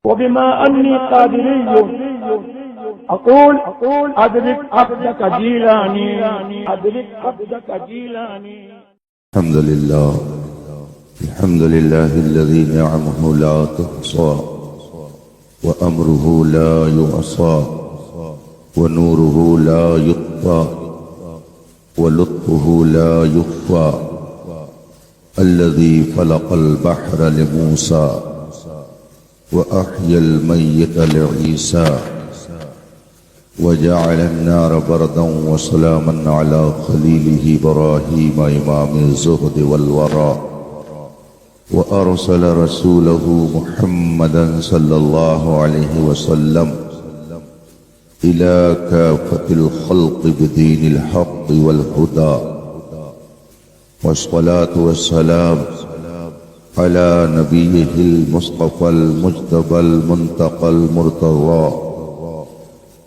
وبما أني قادري أقول أدرك عبدك جيلاني أدرك عبدك جيلاني. الحمد لله الذي نعمه لا تحصى وأمره لا يعصى ونوره لا يطفى ولطفه لا يخفى الذي فلق البحر لموسى وأحيا الميت لعيسى وجعل النار بردا وسلاما على خليله إبراهيم إمام الزهد والورى وأرسل رسوله محمدا صلى الله عليه وسلم إلى كافة الخلق بدين الحق والهدى والصلاة والسلام على نبيه المصطفى المجتبى المنتقى المرتضى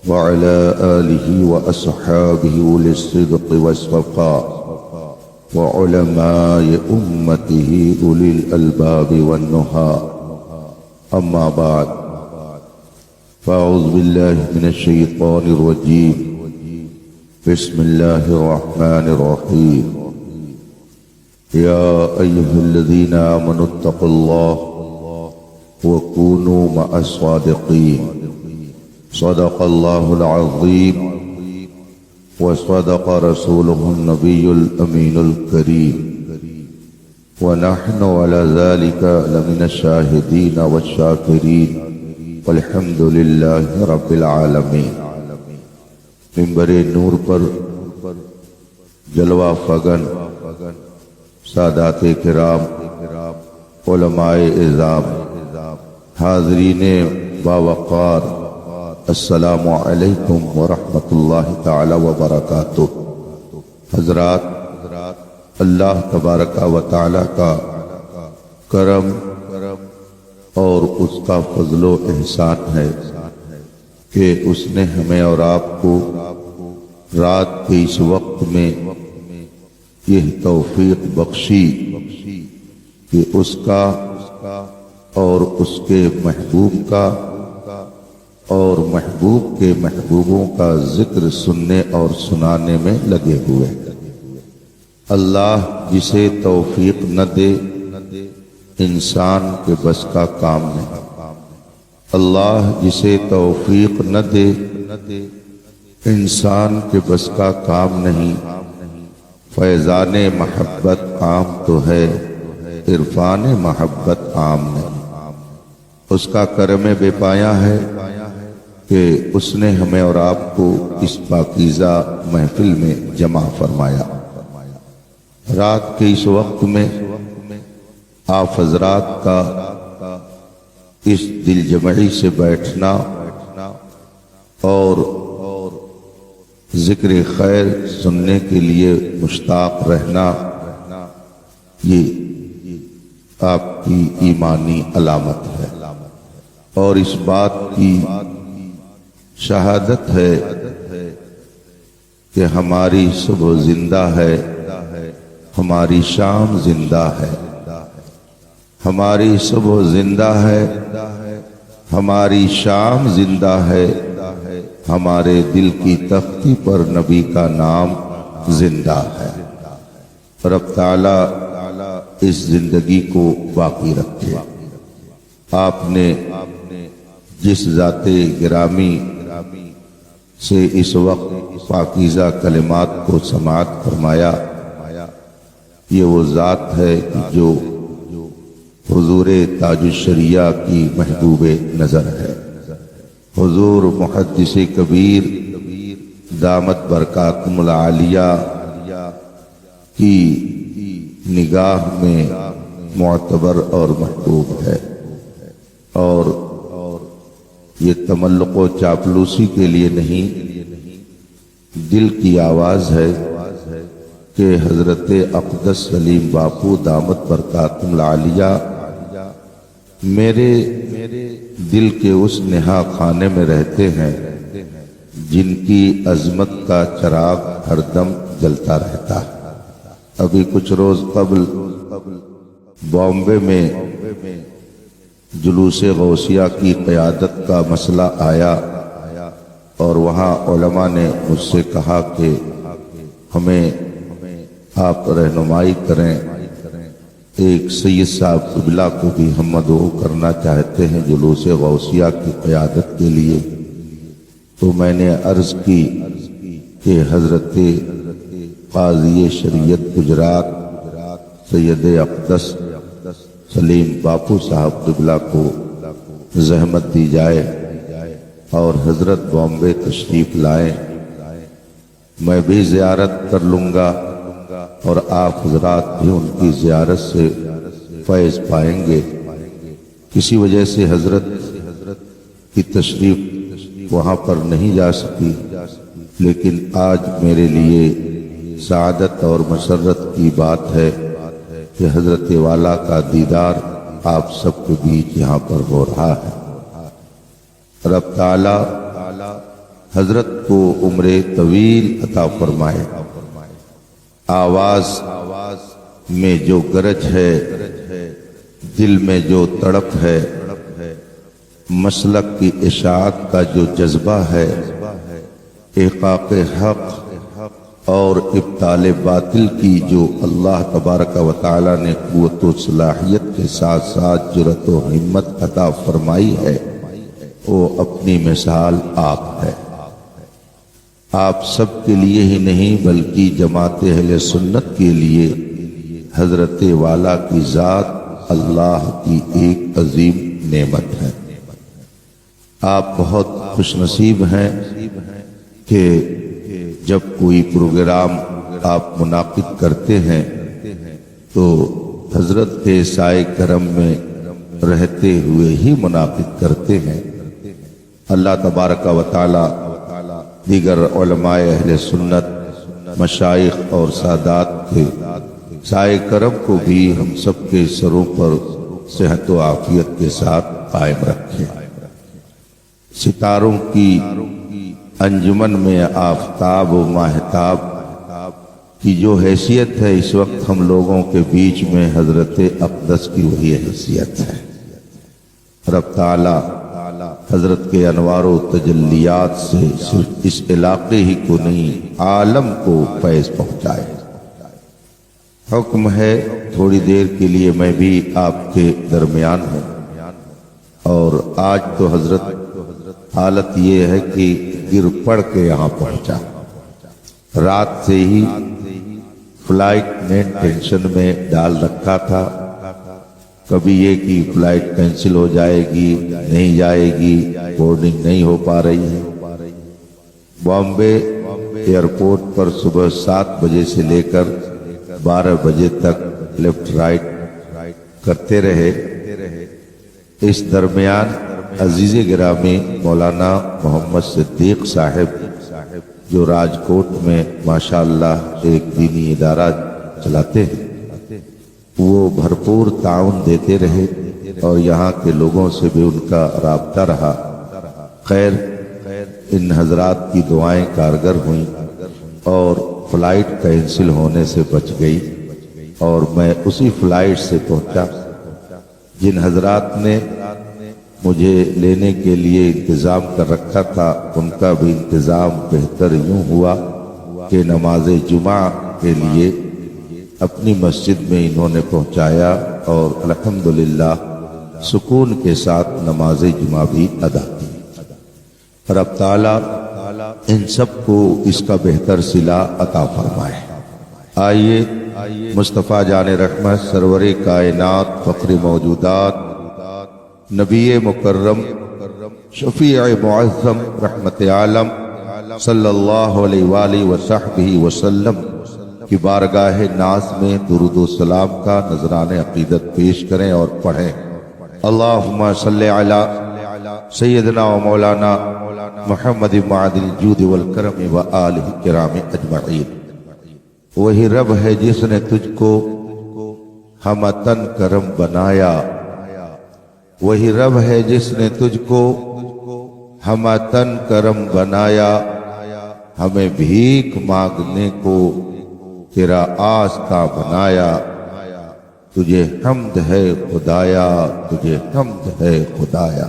وعلى آله وأصحابه أولي الصدق والصفاء وعلماء أمته أولي الألباب والنهى. أما بعد، فأعوذ بالله من الشيطان الرجيم. بسم الله الرحمن الرحيم. يا أيها الذين آمنوا اتقوا الله وكونوا مع الصادقين. صدق الله العظيم وصدق رسوله النبي الأمين الكريم ونحن على ذلك لمن الشاهدين والشاكرين والحمد لله رب العالمين. منبر نور پر جلوہ فگن سادات کرام، علماء اعظام، حاضرین باوقار، السلام علیکم ورحمۃ اللہ تعالی وبرکاتہ. حضرات، اللہ تبارک و تعالی کا کرم اور اس کا فضل و احسان ہے کہ اس نے ہمیں اور آپ کو رات کے اس وقت میں یہ توفیق بخشی کہ اس کا اور اس کے محبوب کا اور محبوب کے محبوبوں کا ذکر سننے اور سنانے میں لگے ہوئے. اللہ جسے توفیق نہ دے انسان کے بس کا کام نہیں. اللہ جسے توفیق نہ دے انسان کے بس کا کام نہیں. فیضان محبت عام تو ہے، عرفان محبت عام نہیں. اس کا کرم بے پایا ہے کہ اس نے ہمیں اور آپ کو اس پاکیزہ محفل میں جمع فرمایا. رات کے اس وقت میں آپ حضرات کا اس دل جمعی سے بیٹھنا اور ذکر خیر سننے کے لیے مشتاق رہنا، یہ آپ کی ایمانی علامت ہے اور اس بات کی شہادت ہے کہ ہماری صبح زندہ ہے، ہماری شام زندہ ہے. ہماری صبح زندہ ہے، ہماری شام زندہ ہے. ہمارے دل کی تختی پر نبی کا نام زندہ ہے. رب تعالی اس زندگی کو باقی رکھے. آپ نے جس ذات گرامی سے اس وقت پاکیزہ کلمات کو سماعت فرمایا، یہ وہ ذات ہے جو حضور تاج الشریعہ کی محبوب نظر ہے. حضور محدث کبیر دامت برکاتہم العالیہ کی نگاہ میں معتبر اور محبوب ہے. اور یہ تملق و چاپلوسی کے لیے نہیں، دل کی آواز ہے کہ حضرت اقدس سلیم باپو دامت برکاتہم العالیہ میرے دل کے اس نہا خانے میں رہتے ہیں جن کی عظمت کا چراغ ہر دم جلتا رہتا ہے. ابھی کچھ روز قبل بامبے میں جلوس غوثیہ کی قیادت کا مسئلہ آیا اور وہاں علماء نے مجھ سے کہا کہ ہمیں آپ رہنمائی کریں، ایک سید صاحب قبلہ کو بھی ہم مدعو کرنا چاہتے ہیں جلوس غوثیہ کی قیادت کے لیے۔ تو میں نے عرض کی کہ حضرت قاضی شریعت گجرات سید اقدس سلیم باپو صاحب قبلہ کو زحمت دی جائے اور حضرت بامبے تشریف لائیں، میں بھی زیارت کر لوں گا اور آپ حضرات بھی ان کی زیارت سے فیض پائیں گے۔ کسی وجہ سے حضرت کی تشریف وہاں پر نہیں جا سکی، لیکن آج میرے لیے سعادت اور مسرت کی بات ہے کہ حضرت والا کا دیدار آپ سب کے بیچ یہاں پر ہو رہا ہے۔ رب تعالی حضرت کو عمر طویل عطا فرمائے۔ آواز میں جو گرج ہے، دل میں جو تڑپ ہے، مسلک کی اشاعت کا جو جذبہ ہے، احقاق حق اور ابطال باطل کی جو اللہ تبارک و تعالی نے قوت و صلاحیت کے ساتھ ساتھ جرأت و ہمت عطا فرمائی ہے، وہ اپنی مثال آپ ہے۔ آپ سب کے لیے ہی نہیں بلکہ جماعت اہل سنت کے لیے حضرت والا کی ذات اللہ کی ایک عظیم نعمت ہے۔ آپ بہت خوش نصیب ہیں کہ جب کوئی پروگرام آپ منعقد کرتے ہیں تو حضرت کے سائے کرم میں رہتے ہوئے ہی منعقد کرتے ہیں۔ اللہ تبارک و تعالی دیگر علماء اہل سنت، مشائخ اور سادات کے سائے کرم کو بھی ہم سب کے سروں پر صحت و عافیت کے ساتھ قائم رکھے۔ ستاروں کی انجمن میں آفتاب و ماہتاب کی جو حیثیت ہے، اس وقت ہم لوگوں کے بیچ میں حضرت اقدس کی وہی حیثیت ہے۔ رب تعالی حضرت کے انوار و تجلیات سے صرف اس علاقے ہی کو نہیں عالم کو فیض پہنچائے۔ حکم ہے تھوڑی دیر کے لیے میں بھی آپ کے درمیان ہوں، اور آج تو حضرت حالت یہ ہے کہ گر پڑ کے یہاں پہنچا۔ رات سے ہی فلائٹ نے ٹینشن میں ڈال رکھا تھا، کبھی یہ کہ فلائٹ کینسل ہو جائے گی، نہیں جائے گی، بورڈنگ نہیں ہو پا رہی ہے۔ بامبے ایئرپورٹ پر صبح 7 بجے سے لے کر 12 بجے تک لیفٹ رائٹ کرتے رہے۔ اس درمیان عزیز گرامی مولانا محمد صدیق صاحب جو راجکوٹ میں ماشاءاللہ ایک دینی ادارہ چلاتے ہیں، وہ بھرپور تعاون دیتے رہے اور یہاں کے لوگوں سے بھی ان کا رابطہ رہا۔ خیر ان حضرات کی دعائیں کارگر ہوئیں اور فلائٹ کینسل ہونے سے بچ گئی، اور میں اسی فلائٹ سے پہنچا۔ جن حضرات نے مجھے لینے کے لیے انتظام کر رکھا تھا، ان کا بھی انتظام بہتر یوں ہوا کہ نماز جمعہ کے لیے اپنی مسجد میں انہوں نے پہنچایا اور الحمدللہ سکون کے ساتھ نماز جمعہ بھی ادا کی۔ رب تعالیٰ ان سب کو اس کا بہتر صلہ عطا فرمائے۔ آئیے مصطفیٰ جان رحمت سرور کائنات فخر موجودات نبی مکرم شفیع معظم رحمت عالم صلی اللہ علیہ وآلہ وصحبہ وسلم کی بارگاہ ناز میں درود و سلام کا نذران عقیدت پیش کریں اور پڑھیں۔ اللہم صلی علی سیدنا و مولانا محمد معدل الجود والکرم و آلہ کرام اجمعین۔ وہی رب ہے جس نے تجھ کو ہمتن کرم بنایا، وہی رب ہے جس نے تجھ کو ہمتن کرم بنایا، ہمیں بھیک مانگنے کو تیرا آستہ بنایا۔ تجھے حمد ہے خدایا، تجھے حمد ہے خدایا۔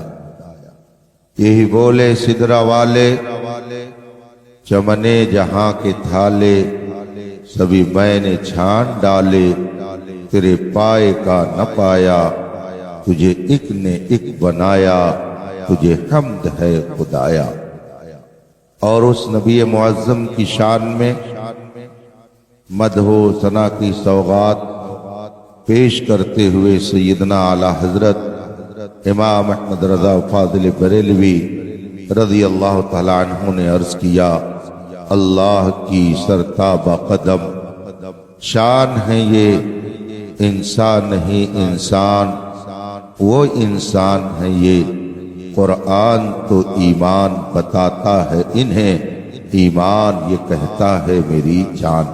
یہی بولے سدرا والے، چمنے جہاں کے تھالے، سبھی میں نے چھان ڈالے، تیرے پائے کا نہ پایا، تجھے ایک نے ایک بنایا، تجھے حمد ہے خدایا۔ اور اس نبی معظم کی شان میں مدح و ثنا کی سوغات پیش کرتے ہوئے سیدنا اعلی حضرت امام احمد رضا فاضل بریلوی رضی اللہ تعالی عنہ نے عرض کیا، اللہ کی سرتابہ قدم شان ہے یہ، انسان نہیں انسان، وہ انسان ہے یہ، قرآن تو ایمان بتاتا ہے انہیں، ایمان یہ کہتا ہے میری جان۔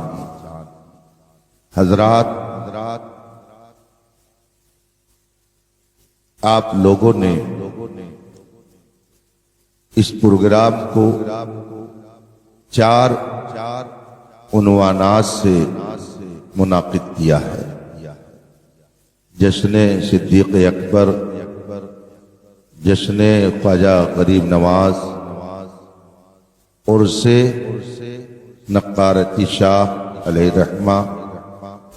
حضرات، آپ لوگوں نے اس پروگرام کو 4 عنوانات سے منعقد کیا ہے۔ جشن صدیق اکبر، جشن خواجہ غریب نواز، عرس نقارتی شاہ علیہ رحمہ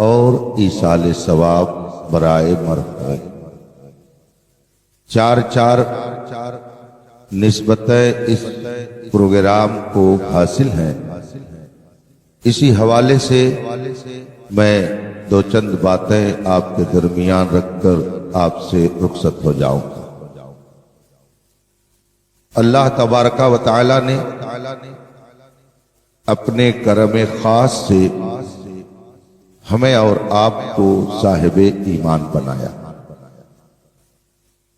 اور ایصال ثواب برائے مرحوم، 4 نسبتیں اس پروگرام کو حاصل ہیں۔ اسی حوالے سے میں 2 چند باتیں آپ کے درمیان رکھ کر آپ سے رخصت ہو جاؤں گا۔ اللہ تبارک و تعالی نے اپنے کرم خاص سے ہمیں اور آپ کو صاحب ایمان بنایا،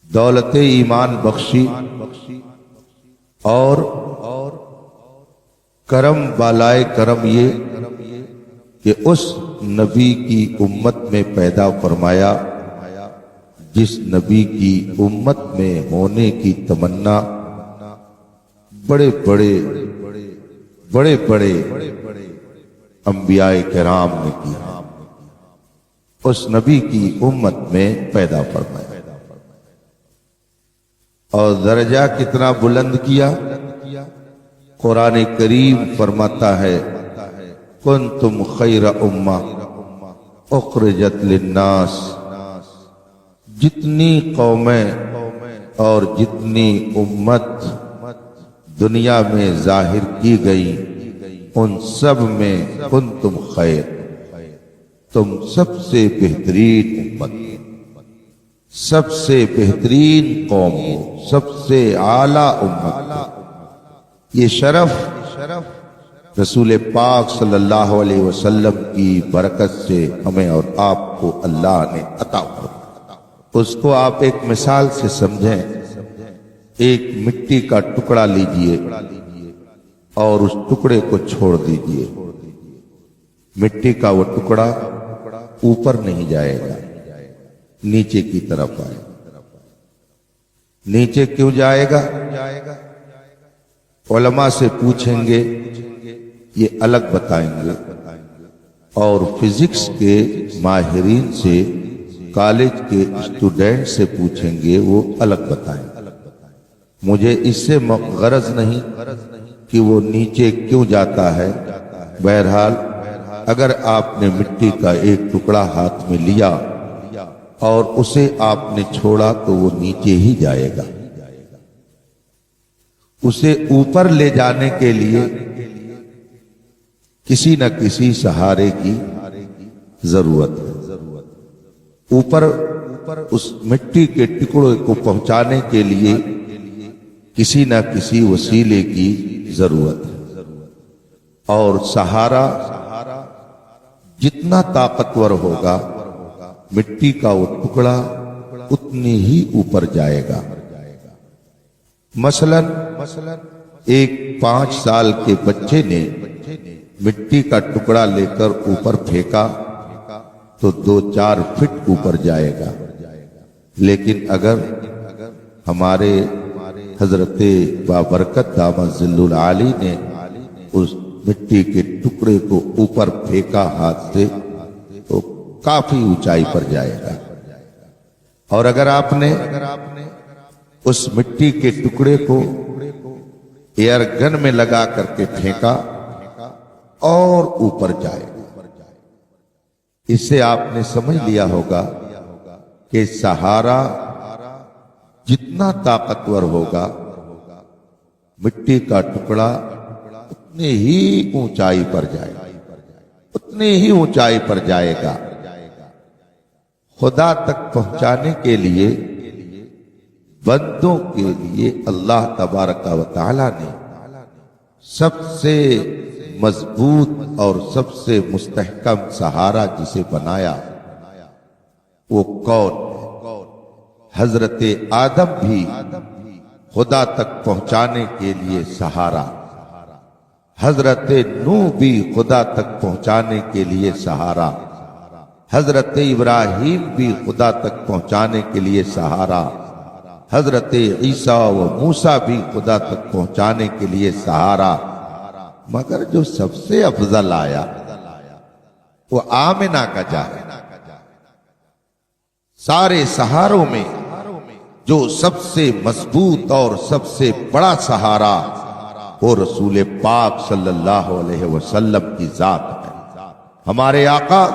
دولت ایمان بخشی، اور کرم بالائے کرم یہ کہ اس نبی کی امت میں پیدا فرمایا جس نبی کی امت میں ہونے کی تمنا بڑے بڑے انبیاء کرام نے کی، اس نبی کی امت میں پیدا فرمایا، اور درجہ کتنا بلند کیا۔ قرآن کریم فرماتا ہے، کنتم خیر امہ اخرجت للناس، جتنی قومیں اور جتنی امت دنیا میں ظاہر کی گئی ان سب میں کنتم خیر، تم سب سے بہترین امت، سب سے بہترین قوم ہو، سب سے اعلیٰ امت ہو۔ یہ شرف رسول پاک صلی اللہ علیہ وسلم کی برکت سے ہمیں اور آپ کو اللہ نے عطا فرمایا۔ اس کو آپ ایک مثال سے سمجھیں۔ ایک مٹی کا ٹکڑا لیجئے اور اس ٹکڑے کو چھوڑ دیجئے، مٹی کا وہ ٹکڑا اوپر نہیں جائے گا، نیچے کی طرف آئے گا۔ نیچے کیوں جائے گا؟ علماء سے پوچھیں گے، یہ الگ بتائیں گے، اور فزکس کے ماہرین سے، کالج کے اسٹوڈنٹ سے پوچھیں گے، وہ الگ بتائیں گے۔ مجھے اس سے غرض نہیں کہ وہ نیچے کیوں جاتا ہے۔ بہرحال اگر آپ نے مٹی کا ایک ٹکڑا ہاتھ میں لیا اور اسے آپ نے چھوڑا تو وہ نیچے ہی جائے گا۔ اسے اوپر لے جانے کے لیے کسی نہ کسی سہارے کی ضرورت ہے۔ اوپر اس مٹی کے ٹکڑے کو پہنچانے کے لیے کسی نہ کسی وسیلے کی ضرورت ہے، اور سہارا جتنا طاقتور ہوگا مٹی کا وہ ٹکڑا اتنی ہی اوپر جائے گا۔ مثلا ایک 5 سال کے بچے نے مٹی کا ٹکڑا لے کر اوپر پھینکا تو 2-4 فٹ اوپر جائے گا، لیکن اگر ہمارے حضرت بابرکت دامت ظل العالی نے اس مٹی کے ٹکڑے کو اوپر پھینکا ہاتھ سے تو کافی اونچائی پر جائے گا۔ اور اگر آپ نے اس مٹی کے ٹکڑے کو ایئر گن میں لگا کر کے پھینکا اور اوپر جائے گا۔ اس سے آپ نے سمجھ لیا ہوگا کہ سہارا جتنا طاقتور ہوگا مٹی کا ٹکڑا اتنی ہی اونچائی پر جائے گا، اتنی ہی اونچائی پر جائے گا۔ خدا تک پہنچانے کے لیے بندوں کے لیے اللہ تبارک و تعالی نے سب سے مضبوط اور سب سے مستحکم سہارا جسے بنایا وہ کون ہے؟ حضرت آدم بھی خدا تک پہنچانے کے لیے سہارا، حضرت نوح بھی خدا تک پہنچانے کے لیے سہارا، حضرت ابراہیم بھی خدا تک پہنچانے کے لیے سہارا، حضرت عیسیٰ و موسیٰ بھی خدا تک پہنچانے کے لیے سہارا، مگر جو سب سے افضل آیا وہ آمنہ کا جا ہے۔ سارے سہاروں میں جو سب سے مضبوط اور سب سے بڑا سہارا وہ رسول پاک صلی اللہ علیہ وسلم کی ذات ہے۔ ہمارے آقا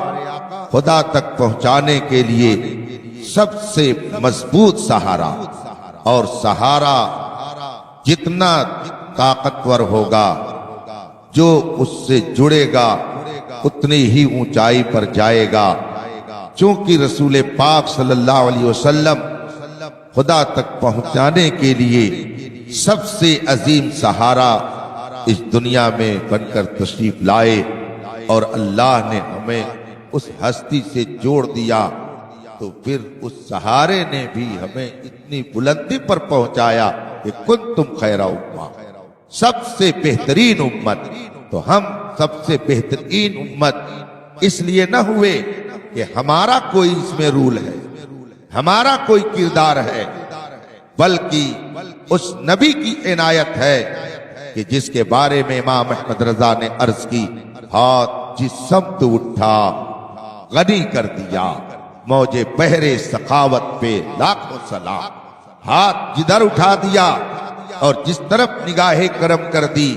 خدا تک پہنچانے کے لیے سب سے مضبوط سہارا، اور سہارا جتنا طاقتور ہوگا جو اس سے جڑے گا اتنی ہی اونچائی پر جائے گا۔ چونکہ رسول پاک صلی اللہ علیہ وسلم خدا تک پہنچانے کے لیے سب سے عظیم سہارا اس دنیا میں بن کر تشریف لائے، اور اللہ نے ہمیں اس ہستی سے جوڑ دیا، تو پھر اس سہارے نے بھی ہمیں اتنی بلندی پر پہنچایا کہ کنتم خیر امہ، سب سے بہترین امت۔ تو ہم سب سے بہترین امت اس لیے نہ ہوئے کہ ہمارا کوئی اس میں رول ہے، ہمارا کوئی کردار ہے، بلکہ اس نبی کی عنایت ہے کہ جس کے بارے میں امام احمد رضا نے عرض کی، ہاتھ جس سمت اٹھا غنی کر دیا، موجے بحر سخاوت پہ لاکھوں سلام۔ ہاتھ جدھر اٹھا دیا اور جس طرف نگاہ کرم کر دی،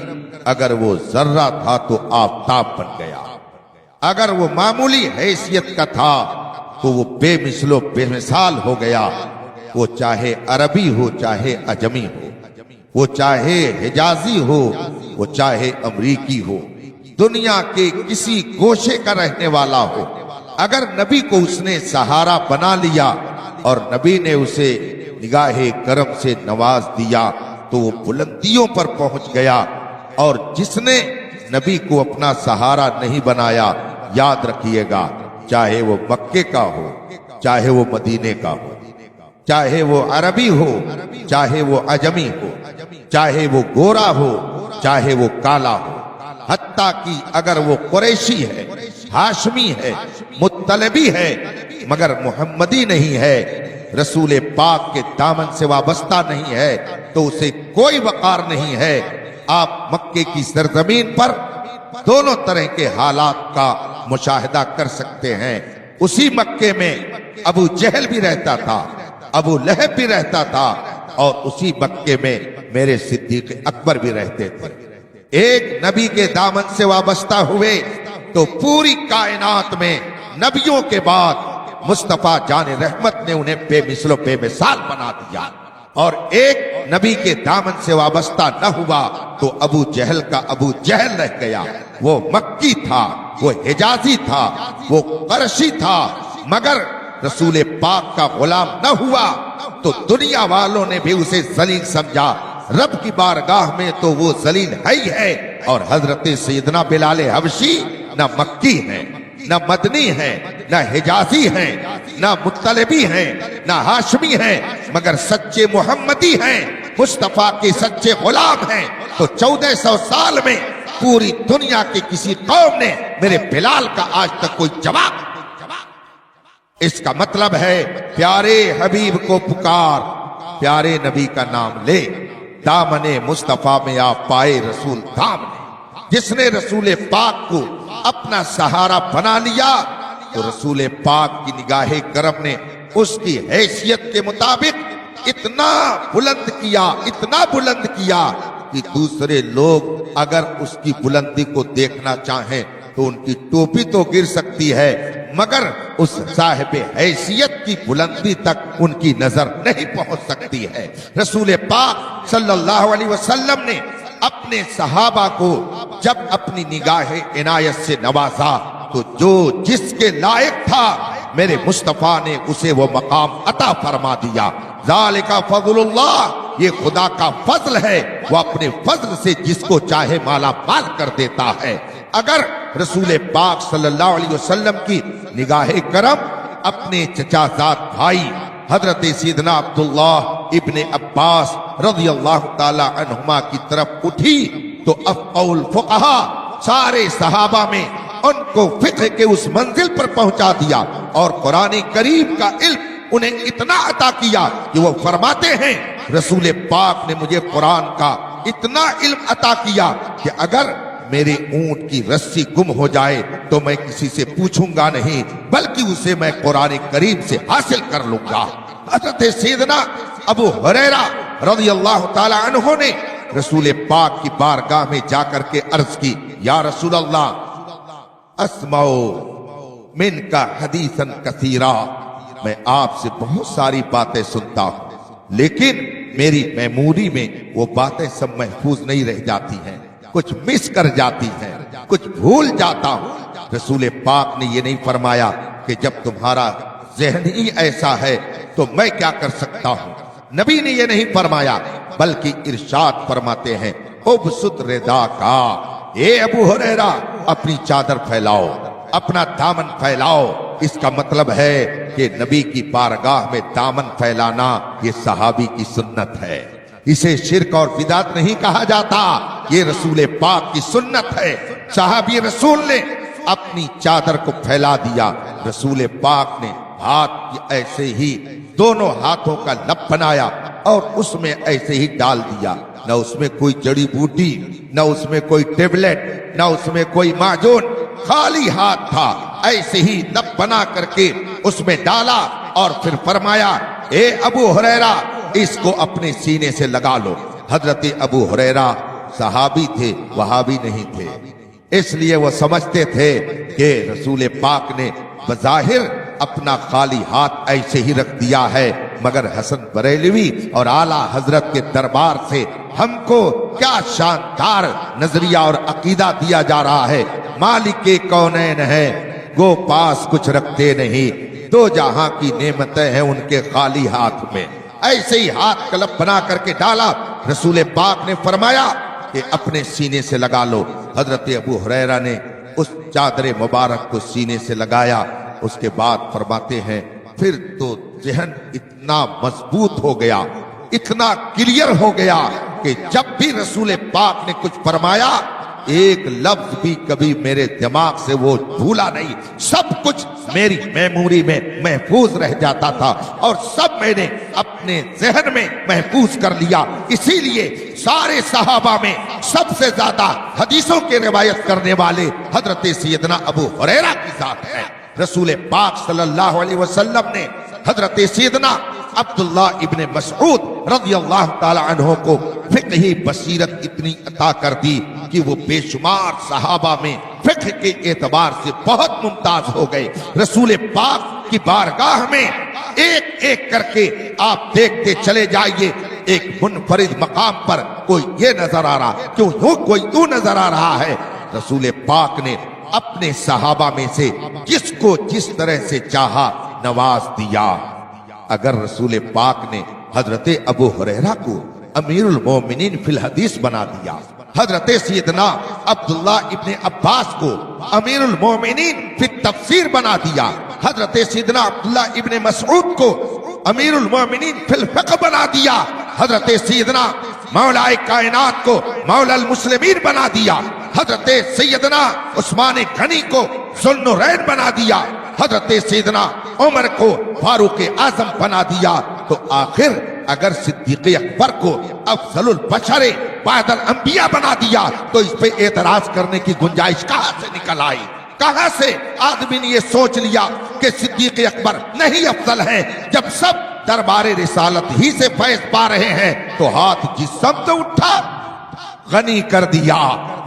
اگر وہ ذرہ تھا تو آفتاب بن گیا، اگر وہ معمولی حیثیت کا تھا تو وہ بے مثل و بے مثال ہو گیا۔ وہ چاہے عربی ہو چاہے عجمی ہو، وہ چاہے حجازی ہو وہ چاہے امریکی ہو، دنیا کے کسی گوشے کا رہنے والا ہو، اگر نبی کو اس نے سہارا بنا لیا اور نبی نے اسے نگاہ کرم سے نواز دیا تو وہ بلندیوں پر پہنچ گیا۔ اور جس نے نبی کو اپنا سہارا نہیں بنایا، یاد رکھیے گا، چاہے وہ مکے کا ہو چاہے وہ مدینے کا ہو، چاہے وہ عربی ہو چاہے وہ عجمی ہو، چاہے وہ گورا ہو چاہے وہ کالا ہو، حتیٰ کہ اگر وہ قریشی ہے، ہاشمی ہے، مطلبی ہے، مگر محمدی نہیں ہے، رسول پاک کے دامن سے وابستہ نہیں ہے، تو اسے کوئی وقار نہیں ہے۔ آپ مکے کی سرزمین پر دونوں طرح کے حالات کا مشاہدہ کر سکتے ہیں۔ اسی مکے میں ابو جہل بھی رہتا تھا، ابو لہب بھی رہتا تھا، اور اسی مکے میں میرے صدیق اکبر بھی رہتے تھے۔ ایک نبی کے دامن سے وابستہ ہوئے تو پوری کائنات میں نبیوں کے بعد مصطفیٰ جان رحمت نے انہیں بے مثل و بے مثال بنا دیا، اور ایک نبی کے دامن سے وابستہ نہ ہوا تو ابو جہل کا ابو جہل رہ گیا۔ وہ مکی تھا، وہ حجازی تھا، وہ قرشی تھا، مگر رسول پاک کا غلام نہ ہوا تو دنیا والوں نے بھی اسے ذلیل سمجھا۔ رب کی بارگاہ میں تو وہ ذلیل ہے ہی ہے۔ اور حضرت سیدنا بلال حبشی نہ مکی ہیں، نہ مدنی ہیں، نہ حجازی ہیں، نہ مطلبی ہیں، نہ ہاشمی ہیں، مگر سچے محمدی ہیں، مصطفیٰ کے سچے غلام ہیں۔ تو 1400 سال میں پوری دنیا کی کسی قوم نے میرے بلال کا آج تک کوئی جواب۔ اس کا مطلب ہے پیارے حبیب کو پکار، پیارے نبی کا نام لے، دامن مصطفیٰ میں آپ پائے رسول دامن۔ جس نے رسول پاک کو اپنا سہارا بنا لیا تو رسول پاک کی نگاہ کرم نے اس کی حیثیت کے مطابق اتنا بلند کیا کہ دوسرے لوگ اگر اس کی بلندی کو دیکھنا چاہیں تو ان کی ٹوپی تو گر سکتی ہے، مگر اس صاحب حیثیت کی بلندی تک ان کی نظر نہیں پہنچ سکتی ہے۔ رسول پاک صلی اللہ علیہ وسلم نے اپنے صحابہ کو جب اپنی نگاہ عنایت سے نوازا تو جو جس کے لائق تھا میرے مصطفیٰ نے اسے وہ مقام عطا فرما دیا۔ ذالک فضل اللہ، یہ خدا کا فضل ہے، وہ اپنے فضل سے جس کو چاہے مالا مال کر دیتا ہے۔ اگر رسول پاک صلی اللہ علیہ وسلم کی نگاہ کرم اپنے چچا زاد بھائی حضرت سیدنا عبداللہ ابن عباس رضی اللہ تعالی عنہما کی طرف اٹھی تو افقہ الفقہا سارے صحابہ میں ان کو فقہ کے اس منزل پر پہنچا دیا اور قرآن کریم کا علم انہیں اتنا عطا کیا کہ وہ فرماتے ہیں رسول پاک نے مجھے قرآن کا اتنا علم عطا کیا کہ اگر میرے اونٹ کی رسی گم ہو جائے تو میں کسی سے پوچھوں گا نہیں، بلکہ اسے میں قرآن کریم سے حاصل کر لوں گا۔ حضرت سیدنا ابو ہریرہ رضی اللہ تعالی عنہ نے رسول پاک کی بارگاہ میں جا کر کے عرض کی، یا رسول اللہ اسمع من کا حدیثا کثیرا، میں آپ سے بہت ساری باتیں سنتا ہوں لیکن میری میموری میں وہ باتیں سب محفوظ نہیں رہ جاتی ہیں، کچھ مس کر جاتی ہیں، کچھ بھول جاتا ہوں۔ رسول پاک نے یہ نہیں فرمایا کہ جب تمہارا ذہن ہی ایسا ہے تو میں کیا کر سکتا ہوں، نبی نے یہ نہیں فرمایا بلکہ ارشاد فرماتے ہیں ابسط ردا کا، اے ابو ہریرہ اپنی چادر پھیلاؤ، اپنا دامن پھیلاؤ۔ اس کا مطلب ہے کہ نبی کی بارگاہ میں دامن پھیلانا یہ صحابی کی سنت ہے، اسے شرک اور بدعت نہیں کہا جاتا، یہ رسول پاک کی سنت ہے۔ صحابی رسول نے اپنی چادر کو پھیلا دیا، رسول پاک نے ہاتھ ایسے ہی دونوں ہاتھوں کا لپ بنایا اور اس میں ایسے ہی ڈال دیا، نہ اس میں کوئی جڑی بوٹی، نہ اس میں کوئی ٹیبلٹ، نہ اس میں کوئی معجون، خالی ہاتھ تھا، ایسے ہی لپ بنا کر کے اس میں ڈالا اور پھر فرمایا اے ابو ہریرہ اس کو اپنے سینے سے لگا لو۔ حضرت ابو ہریرہ صحابی تھے، وہابی نہیں تھے، اس لیے وہ سمجھتے تھے کہ رسول پاک نے بظاہر اپنا خالی ہاتھ ایسے ہی رکھ دیا ہے، مگر حسن بریلوی اور اعلیٰ حضرت کے دربار سے ہم کو کیا شاندار نظریہ اور عقیدہ دیا جا رہا ہے، مالک کونین ہے گو پاس کچھ رکھتے نہیں، دو جہاں کی نعمتیں ہیں ان کے خالی ہاتھ میں۔ ایسے ہی ہاتھ کلپ بنا کر کے ڈالا، رسول پاک نے فرمایا کہ اپنے سینے سے لگا لو۔ حضرت ابو ہریرہ نے اس چادر مبارک کو سینے سے لگایا، اس کے بعد فرماتے ہیں پھر تو ذہن اتنا مضبوط ہو گیا، اتنا کلیئر ہو گیا کہ جب بھی رسول پاک نے کچھ فرمایا ایک لفظ بھی کبھی میرے دماغ سے وہ بھولا نہیں، سب کچھ میری میموری میں محفوظ رہ جاتا تھا اور سب میں نے اپنے ذہن میں محفوظ کر لیا۔ اسی لیے سارے صحابہ میں سب سے زیادہ حدیثوں کے روایت کرنے والے حضرت سیدنا ابو ہریرہ کی ذات ہے۔ رسول پاک صلی اللہ علیہ وسلم نے حضرت سیدنا عبداللہ ابن مسعود رضی اللہ تعالی عنہ کو فقہی بصیرت اتنی عطا کر دی کہ وہ بے شمار صحابہ میں فقہ کے اعتبار سے بہت ممتاز ہو گئے۔ رسول پاک کی بارگاہ میں ایک ایک کر کے آپ دیکھتے چلے جائیے، ایک منفرد مقام پر کوئی یہ نظر آ رہا، کوئی یوں نظر آ رہا ہے۔ رسول پاک نے اپنے صحابہ میں سے جس کو جس طرح سے چاہا نواز دیا۔ اگر رسول پاک نے حضرت ابو ہریرہ کو امیر المومنین فی الحدیث بنا دیا، حضرت سیدنا عبداللہ ابن عباس کو امیر المومنین فی التفسیر بنا دیا، حضرت سیدنا عبداللہ ابن مسعود کو امیر المومنین فی الفقہ بنا دیا، حضرت سیدنا مولا کائنات کو مولا المسلمین بنا دیا، حضرت سیدنا عثمان غنی کو ذو النورین بنا دیا، حضرت سیدنا عمر کو فاروق اعظم بنا دیا، تو آخر اگر صدیق اکبر کو افضل البشر بعد الانبیاء بنا دیا تو اس پہ اعتراض کرنے کی گنجائش کہاں سے نکل آئی؟ کہاں سے آدمی نے یہ سوچ لیا کہ صدیق اکبر نہیں افضل ہے؟ جب سب دربار رسالت ہی سے فیض پا رہے ہیں تو ہاتھ جس سمت اٹھا غنی کر دیا،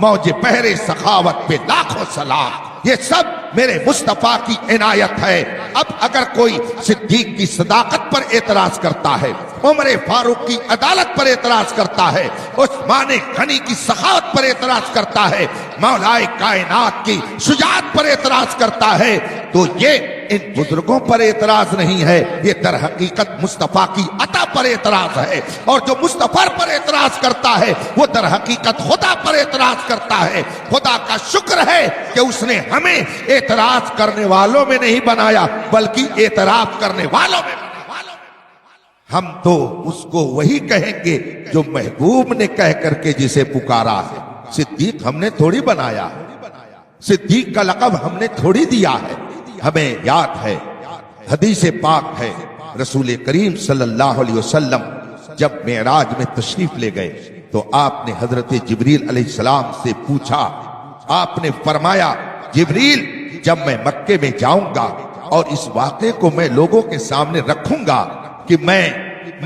موج پہرے سخاوت پہ لاکھوں سلام، یہ سب میرے مصطفیٰ کی عنایت ہے۔ اب اگر کوئی صدیق کی صداقت پر اعتراض کرتا ہے، عمر فاروق کی عدالت پر اعتراض کرتا ہے، عثمان غنی کی سخاوت پر اعتراض کرتا ہے، مولائے کائنات کی شجاعت پر اعتراض کرتا ہے، تو یہ ان بزرگوں پر اعتراض نہیں ہے، یہ در حقیقت مصطفیٰ کی عطا پر اعتراض ہے۔ اور جو مصطفیٰ پر اعتراض کرتا ہے وہ در حقیقت خدا پر اعتراض کرتا ہے۔ خدا کا شکر ہے کہ اس نے ہمیں اعتراض کرنے والوں میں نہیں بنایا بلکہ اعتراف کرنے والوں میں بنایا۔ ہم تو اس کو وہی کہیں گے جو محبوب نے کہہ کر کے جسے پکارا ہے۔ صدیق ہم نے تھوڑی بنایا ہے، صدیق کا لقب ہم نے تھوڑی دیا ہے۔ ہمیں یاد ہے، حدیث پاک ہے، رسول کریم صلی اللہ علیہ وسلم جب معراج میں تشریف لے گئے تو آپ نے حضرت جبریل علیہ السلام سے پوچھا، آپ نے فرمایا جبریل جب میں مکے میں جاؤں گا اور اس واقعے کو میں لوگوں کے سامنے رکھوں گا کہ میں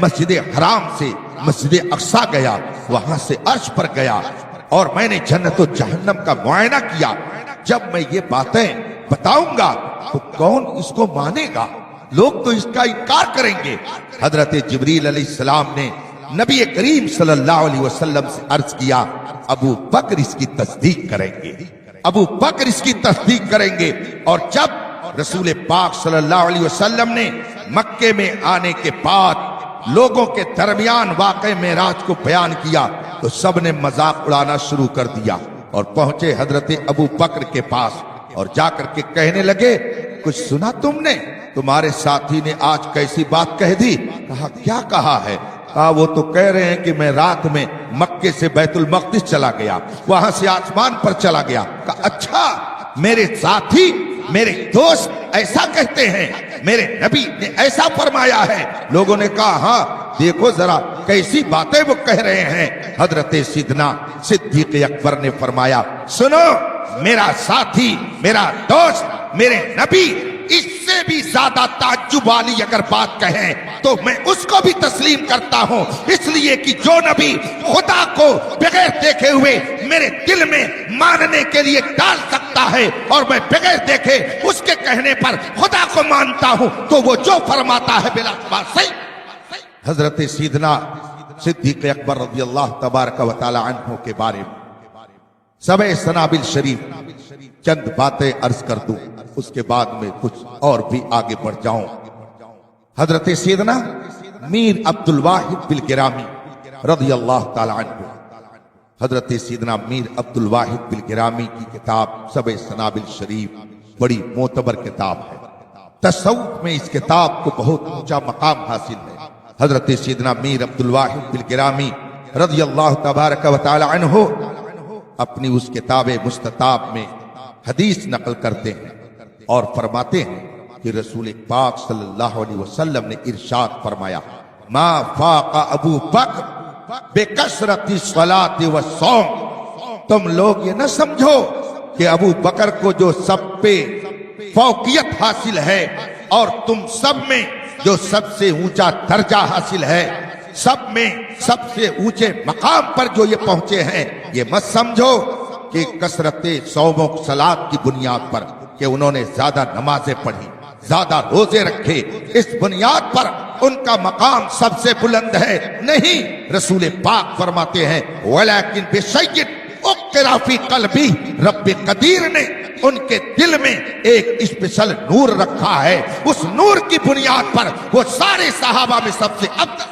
مسجد حرام سے مسجد اقصی گیا، وہاں سے عرش پر گیا اور میں نے جنت و جہنم کا معائنہ کیا، جب میں یہ باتیں بتاؤں گا تو کون اس کو مانے گا؟ لوگ تو اس کا انکار کریں گے۔ حضرت جبریل علیہ السلام نے نبی کریم صلی اللہ علیہ وسلم سے عرض کیا ابو بکر اس کی تصدیق کریں گے، ابو بکر اس کی تصدیق کریں گے۔ اور جب رسول پاک صلی اللہ علیہ وسلم نے مکے میں آنے کے بعد لوگوں کے درمیان واقع معراج کو بیان کیا تو سب نے مذاق اڑانا شروع کر دیا اور پہنچے حضرت ابو بکر کے پاس اور جا کر کے کہنے لگے کچھ سنا تم نے؟ تمہارے ساتھی نے آج کیسی بات کہہ دی؟ کہا کیا کہا ہے؟ کہا وہ تو کہہ رہے ہیں کہ میں رات میں مکے سے بیت المقدس چلا گیا، وہاں سے آسمان پر چلا گیا۔ کہا اچھا، میرے ساتھی میرے دوست ایسا کہتے ہیں، میرے نبی نے ایسا فرمایا ہے؟ لوگوں نے کہا ہاں، دیکھو ذرا کیسی باتیں وہ کہہ رہے ہیں۔ حضرت سیدنا صدیق اکبر نے فرمایا سنو، میرا ساتھی میرا دوست میرے نبی اس سے بھی زیادہ تعجب والی اگر بات کہیں تو میں اس کو بھی تسلیم کرتا ہوں، اس لیے کہ جو نبی خدا کو بغیر دیکھے ہوئے میرے دل میں ماننے کے لیے ڈال سکتا ہے اور میں بغیر دیکھے اس کے کہنے پر خدا کو مانتا ہوں تو وہ جو فرماتا ہے بلا شبہ صحیح۔ حضرت سیدنا صدیق اکبر رضی اللہ تبارک و تعالی عنہ کے بارے میں سبع سنابل شریف چند باتیں عرض کر دوں، اس کے بعد میں کچھ اور بھی آگے بڑھ جاؤں۔ حضرت سیدنا میر عبد الواحد بالگرامی رضی اللہ تعالی عنہ، حضرت سیدنا میر عبد الواحد بالگرامی کی کتاب سبع سنابل شریف بڑی معتبر کتاب ہے۔ تصوف میں اس کتاب کو بہت اونچا مقام حاصل ہے۔ حضرت سیدنا میر عبد الواحد بالگرامی رضی اللہ تبارک و تعالی عنہ اپنی اس کتاب مستطاب میں حدیث نقل کرتے ہیں اور فرماتے ہیں کہ رسول پاک صلی اللہ علیہ وسلم نے ارشاد فرمایا ما فاق ابو بکر بکثرت الصلاۃ والصوم، تم لوگ یہ نہ سمجھو کہ ابو بکر کو جو سب پہ فوقیت حاصل ہے اور تم سب میں جو سب سے اونچا درجہ حاصل ہے، سب میں سب سے اونچے مقام پر جو یہ پہنچے ہیں، یہ مت سمجھو کہ کثرت صوم و صلات کی بنیاد پر کہ انہوں نے زیادہ نمازیں پڑھی، زیادہ روزے رکھے، اس بنیاد پر ان کا مقام سب سے بلند ہے، نہیں۔ رسول پاک فرماتے ہیں ولیکن بشیء اقر فی قلبی، رب قدیر نے ان کے دل میں ایک اسپیشل نور رکھا ہے، اس نور کی بنیاد پر وہ سارے صحابہ میں سب سے افضل،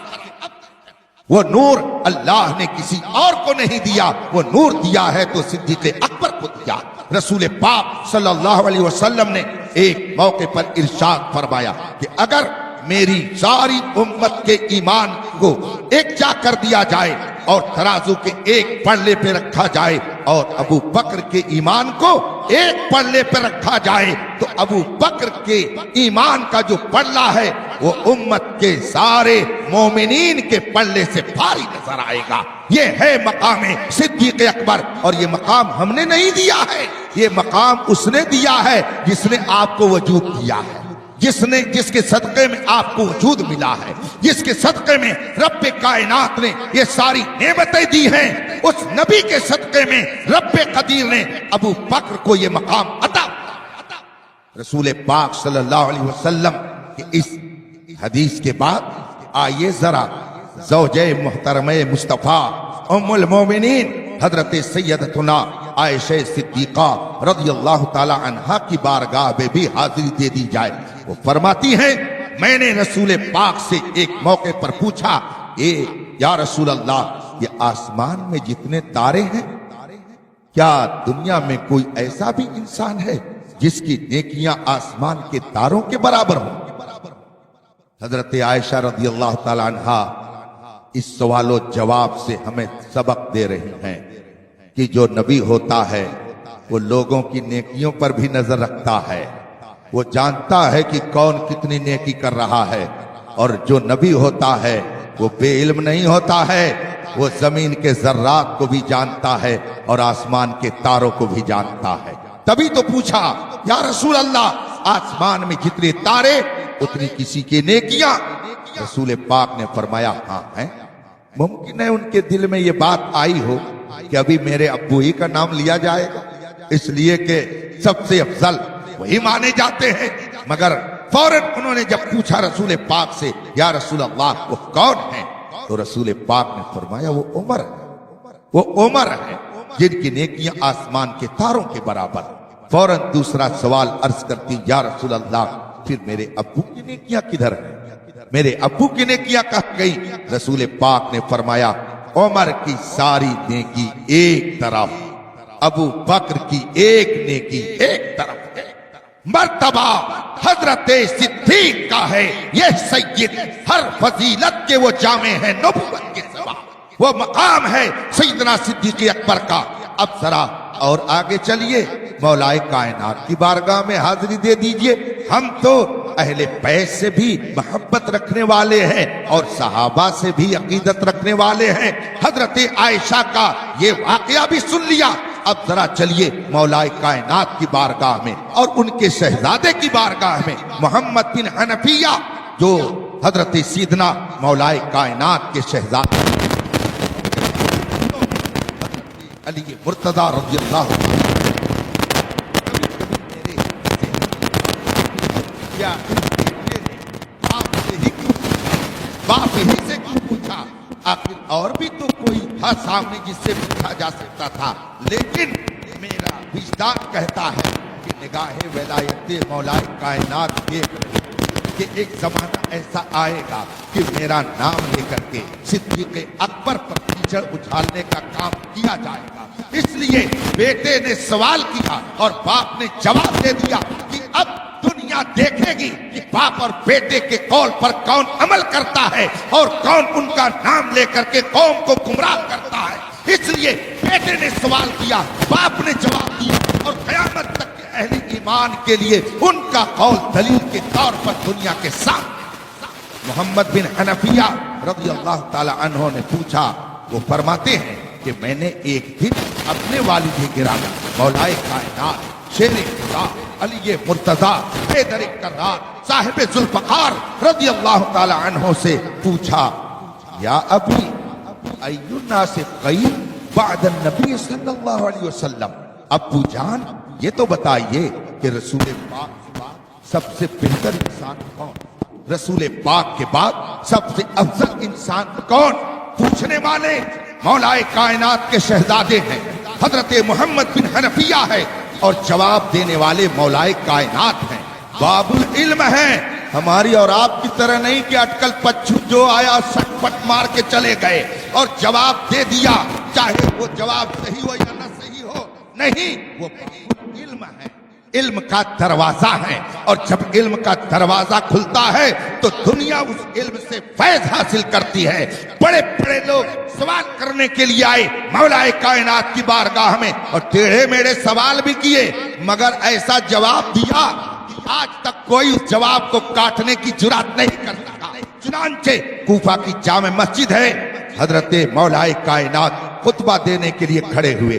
وہ نور اللہ نے کسی اور کو نہیں دیا، وہ نور دیا ہے تو صدیق اکبر کو دیا۔ رسول پاک صلی اللہ علیہ وسلم نے ایک موقع پر ارشاد فرمایا کہ اگر میری ساری امت کے ایمان کو ایک جا کر دیا جائے اور ترازو کے ایک پلڑے پہ رکھا جائے اور ابو بکر کے ایمان کو ایک پلڑے پہ رکھا جائے تو ابو بکر کے ایمان کا جو پلڑا ہے وہ امت کے سارے مومنین کے پلڑے سے بھاری نظر آئے گا۔ یہ ہے مقام صدیق اکبر اور یہ مقام ہم نے نہیں دیا ہے، یہ مقام اس نے دیا ہے جس نے آپ کو وجود دیا ہے، جس کے صدقے میں آپ کو وجود ملا ہے، جس کے صدقے میں رب کائنات نے یہ ساری نعمتیں دی ہیں، اس نبی کے صدقے میں رب قدیر نے ابو بکر کو یہ مقام عطا۔ رسول پاک صلی اللہ علیہ وسلم کی اس حدیث کے بعد آئیے ذرا زوجہ محترمہ مصطفیٰ ام المومنین حضرت سیدتنا عائشہ صدیقہ رضی اللہ تعالی عنہا کی بارگاہ میں بھی حاضری دے دی جائے۔ وہ فرماتی ہیں میں نے رسول پاک سے ایک موقع پر پوچھا یا رسول اللہ یہ آسمان میں جتنے تارے ہیں کیا دنیا میں کوئی ایسا بھی انسان ہے جس کی نیکیاں آسمان کے تاروں کے برابر ہوں؟ حضرت عائشہ رضی اللہ تعالی عنہا اس سوال و جواب سے ہمیں سبق دے رہی ہیں کہ جو نبی ہوتا ہے وہ لوگوں کی نیکیوں پر بھی نظر رکھتا ہے، وہ جانتا ہے کہ کون کتنی نیکی کر رہا ہے، اور جو نبی ہوتا ہے وہ بے علم نہیں ہوتا ہے، وہ زمین کے ذرات کو بھی جانتا ہے اور آسمان کے تاروں کو بھی جانتا ہے۔ تبھی تو پوچھا یا رسول اللہ آسمان میں جتنے تارے اتنی کسی کی نیکیاں؟ رسول پاک نے فرمایا ہاں ہیں۔ ممکن ہے ان کے دل میں یہ بات آئی ہو کہ ابھی میرے ابو ہی کا نام لیا جائے گا، اس لیے کہ سب سے افضل وہی مانے جاتے ہیں، مگر فوراً انہوں نے جب پوچھا رسول پاک سے یا رسول اللہ وہ کون ہیں، تو رسول پاک نے فرمایا وہ عمر ہے جن کی نیکیاں آسمان کے تاروں کے برابر۔ فوراً دوسرا سوال عرض کرتی یا رسول اللہ پھر میرے ابو کی نیکیاں کدھر ہیں؟ میرے ابو کی نیکیاں کہاں گئی؟ رسول پاک نے فرمایا عمر کی ساری نیکی ایک طرف، ابو بکر کی ایک نیکی ایک طرف۔ مرتبہ حضرت صدیق کا ہے یہ سید، ہر فضیلت کے وہ جامع ہے نبوت کے سوا، وہ مقام ہے سیدنا صدیق اکبر کا۔ اب ذرا اور آگے چلیے، مولا کائنات کی بارگاہ میں حاضری دے دیجئے۔ ہم تو اہل بیت سے بھی محبت رکھنے والے ہیں اور صحابہ سے بھی عقیدت رکھنے والے ہیں۔ حضرت عائشہ کا یہ واقعہ بھی سن لیا، اب ذرا چلیے مولا کائنات کی بارگاہ میں اور ان کے شہزادے کی بارگاہ میں، محمد بن حنفیہ جو حضرت سیدنا مولا کائنات کے شہزادے علی مرتضی رضی اللہ عنہ۔ باپ ہی سے کیوں پوچھا؟ آخر اور بھی تو کوئی تھا سامنے جس سے پوچھا جا سکتا تھا، لیکن میرا وجدان کہتا ہے کہ نگاہ ولایت مولا کائنات کہ ایک زمانہ ایسا آئے گا کہ میرا نام لے کر کے صدیق اکبر پر کیچڑ اچھالنے کا کام کیا جائے گا۔ اس لیے بیٹے نے سوال کیا اور باپ نے جواب دے دیا کہ اب دنیا دیکھے گی کہ باپ اور بیٹے کے قول پر کون عمل کرتا ہے اور کون ان کا نام لے کر کے قوم کو گمراہ کرتا ہے۔ اس لیے بیٹے نے سوال کیا، باپ نے جواب دیا، اور قیامت تک کے اہل ایمان کے لیے ان کا قول دلیل کے طور پر دنیا کے سامنے۔ محمد بن حنفیہ رضی اللہ تعالی عنہ نے پوچھا، وہ فرماتے ہیں کہ میں نے ایک دن اپنے والد گرامی مولا کائنات شیر خدا علی مرتضی حیدر کرار صاحب ذوالفقار رضی اللہ تعالی عنہ سے پوچھا یا ابی ای الناس خیر بعد النبی صلی اللہ علیہ وسلم، ابو جان یہ تو بتائیے کہ رسول پاک سب سے بہتر انسان کون؟ رسول پاک کے بعد سب سے افضل انسان کون؟ پوچھنے والے مولا کائنات کے شہزادے ہیں، حضرت محمد بن حنفیہ ہے، اور جواب دینے والے مولا کائنات ہیں، باب العلم ہیں۔ ہماری اور آپ کی طرح نہیں کہ اٹکل پچھو جو آیا سٹ پٹ مار کے چلے گئے اور جواب دے دیا، چاہے وہ جواب صحیح ہو یا نہ صحیح ہو، نہیں، وہ باب العلم ہے، علم کا دروازہ ہے، اور جب علم کا دروازہ کھلتا ہے تو دنیا اس علم سے فیض حاصل کرتی ہے۔ بڑے بڑے لوگ سوال کرنے کے لیے آئے مولا کائنات کی بارگاہ میں اور ٹیڑھے میڑھے سوال بھی کیے، مگر ایسا جواب دیا کہ آج تک کوئی اس جواب کو کاٹنے کی جرات نہیں کر سکا۔ چنانچہ کوفہ کی جامع مسجد ہے، حضرت مولا کائنات خطبہ دینے کے لیے کھڑے ہوئے،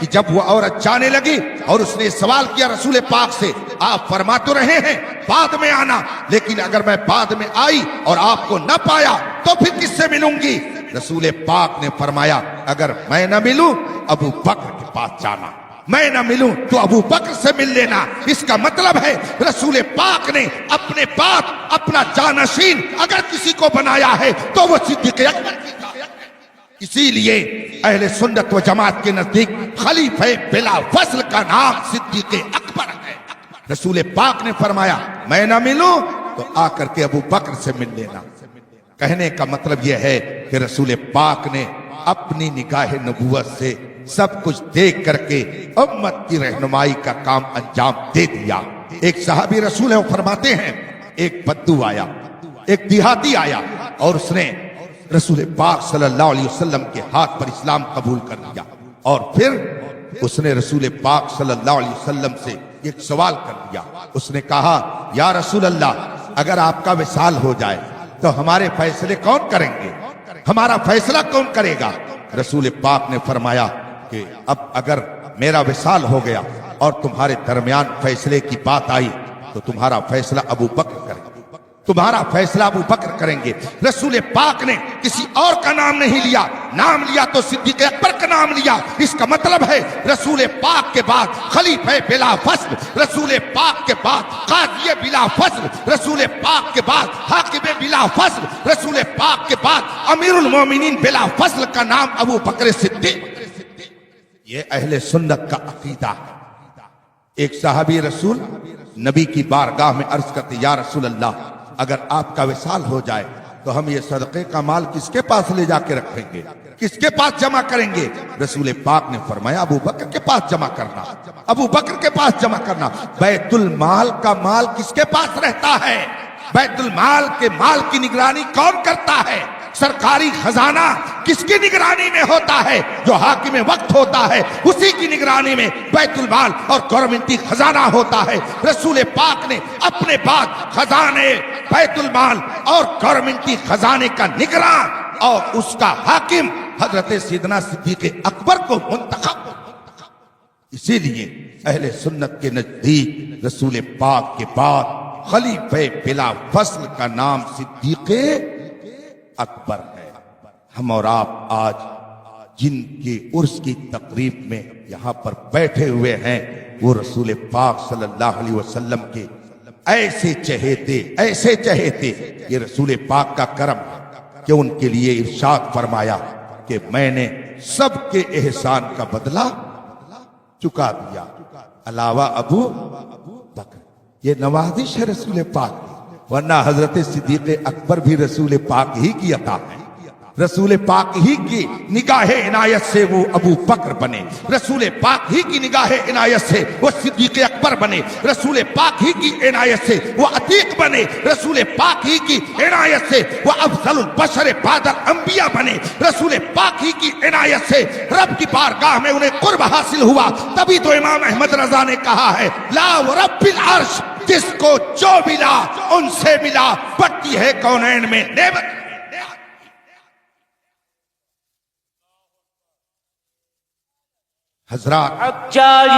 کہ جب وہ عورت جانے لگی اور اس نے سوال کیا رسول پاک سے، آپ فرما تو رہے ہیں بعد میں آنا، لیکن اگر میں بعد میں آئی اور آپ کو نہ پایا تو پھر کس سے ملوں گی؟ رسول پاک نے فرمایا اگر میں نہ ملوں ابو بکر کے پاس جانا، میں نہ ملوں تو ابو بکر سے مل لینا۔ اس کا مطلب ہے رسول پاک نے اپنے پاس اپنا جانشین اگر کسی کو بنایا ہے تو وہ صدیق اکبر کی ذات ہے۔ اسی لیے اہل سنت و جماعت کے نزدیک خلیفہ بلا فصل کا نام صدیق اکبر ہے۔ رسول پاک نے فرمایا میں نہ ملوں تو آ کر کے ابو بکر سے مل لینا۔ کہنے کا مطلب یہ ہے کہ رسول پاک نے اپنی نگاہ نبوت سے سب کچھ دیکھ کر کے امت کی رہنمائی کا کام انجام دے دیا۔ ایک صحابی رسول ہے وہ فرماتے ہیں ایک بدو آیا، ایک دیہاتی آیا اور اس نے رسول پاک صلی اللہ علیہ وسلم کے ہاتھ پر اسلام قبول کر لیا، اور پھر اس نے رسول پاک صلی اللہ علیہ وسلم سے ایک سوال کر دیا۔ اس نے کہا یا رسول اللہ اگر آپ کا وصال ہو جائے تو ہمارے فیصلے کون کریں گے؟ ہمارا فیصلہ کون کرے گا؟ رسول پاک نے فرمایا کہ اب اگر میرا وصال ہو گیا اور تمہارے درمیان فیصلے کی بات آئی تو تمہارا فیصلہ ابو بکر کریں گے، تمہارا فیصلہ ابو بکر کریں گے۔ رسول پاک نے کسی اور کا نام نہیں لیا، نام لیا تو صدیق اکبر کا نام لیا۔ اس کا مطلب ہے رسول پاک کے بعد خلیفہ بلا فصل، رسول پاک کے بعد قاضی بلا فصل، رسول پاک کے بعد حاکم بلا فصل، رسول پاک کے بعد امیر المومنین بلا فصل کا نام ابو بکر صدیق۔ یہ اہل سنت کا عقیدہ ہے۔ ایک صحابی رسول نبی کی بارگاہ میں عرض کرتے یا رسول اللہ اگر آپ کا وصال ہو جائے تو ہم یہ صدقے کا مال کس کے پاس لے جا کے رکھیں گے، کس کے پاس جمع کریں گے؟ رسول پاک نے فرمایا ابو بکر کے پاس جمع کرنا، ابو بکر کے پاس جمع کرنا۔ بیت المال کا مال کس کے پاس رہتا ہے؟ بیت المال کے مال کی نگرانی کون کرتا ہے؟ سرکاری خزانہ کس کی نگرانی میں ہوتا ہے؟ جو حاکم وقت ہوتا ہے اسی کی نگرانی میں بیت المال اور گورنمنٹی خزانہ ہوتا ہے۔ رسول پاک نے اپنے بعد خزانے بیت المال اور گورنمنٹی خزانے کا نگراں اور اس کا حاکم حضرت سیدنا صدیق اکبر کو منتخب۔ اسی لیے اہل سنت کے نزدیک رسول پاک کے بعد خلیفہ بلا فصل کا نام صدیق اکبر ہے۔ ہم اور آپ آج جن کے عرس کی تقریب میں یہاں پر بیٹھے ہوئے ہیں وہ رسول پاک صلی اللہ علیہ وسلم کے ایسے چہیتے یہ رسول پاک کا کرم ہے کہ ان کے لیے ارشاد فرمایا کہ میں نے سب کے احسان کا بدلہ چکا دیا علاوہ ابو بکر۔ یہ نوازش ہے رسول پاک کی، ورنہ حضرت صدیق اکبر بھی رسول پاک ہی کی عطا ہے۔ رسول پاک ہی کی نگاہ عنایت سے وہ ابو بکر بنے، رسول پاک ہی کی نگاہ عنایت سے وہ صدیق اکبر بنے، رسول پاک ہی کی عنایت سے وہ عتیق بنے، رسول پاک ہی کی عنایت سے وہ افضل البشر بعد الانبیاء بنے، رسول پاک ہی کی عنایت سے رب کی بارگاہ میں انہیں قرب حاصل ہوا۔ تبھی تو امام احمد رضا نے کہا ہے لا ورب العرش، جس کو جو ملا ان سے ملا، بڑھتی ہے کونین میں نعمت۔ حضرات حق چار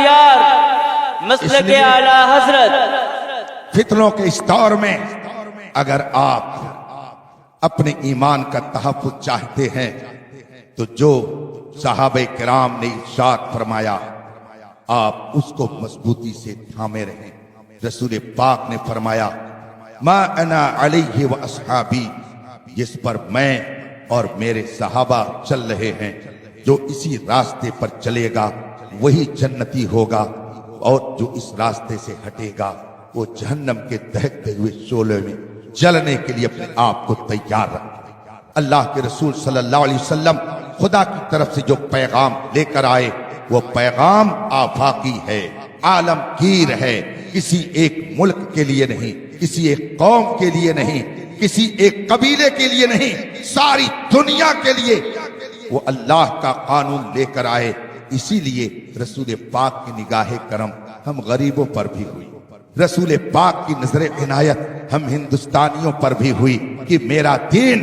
یار مسلک اعلی حضرت۔ فتنوں کے اس دور میں اگر آپ اپنے ایمان کا تحفظ چاہتے ہیں تو جو صحابہ کرام نے ارشاد فرمایا آپ اس کو مضبوطی سے تھامے رہیں۔ رسول پاک نے فرمایا ما انا علیہ و اصحابی، جس پر میں اور میرے صحابہ چل رہے ہیں، جو اسی راستے پر چلے گا وہی جنتی ہوگا، اور جو اس راستے سے ہٹے گا وہ جہنم کے دہکتے ہوئے شعلے میں جلنے کے لیے اپنے آپ کو تیار رکھے۔ اللہ کے رسول صلی اللہ علیہ وسلم خدا کی طرف سے جو پیغام لے کر آئے وہ پیغام آفاقی ہے، عالمگیر ہے، کسی ایک ملک کے لیے نہیں، کسی ایک قوم کے لیے نہیں، کسی ایک قبیلے کے لیے نہیں، ساری دنیا کے لیے وہ اللہ کا قانون لے کر آئے۔ اسی لیے رسول پاک کی نگاہ کرم ہم غریبوں پر بھی ہوئی، رسول پاک کی نظر عنایت ہم ہندوستانیوں پر بھی ہوئی کہ میرا دین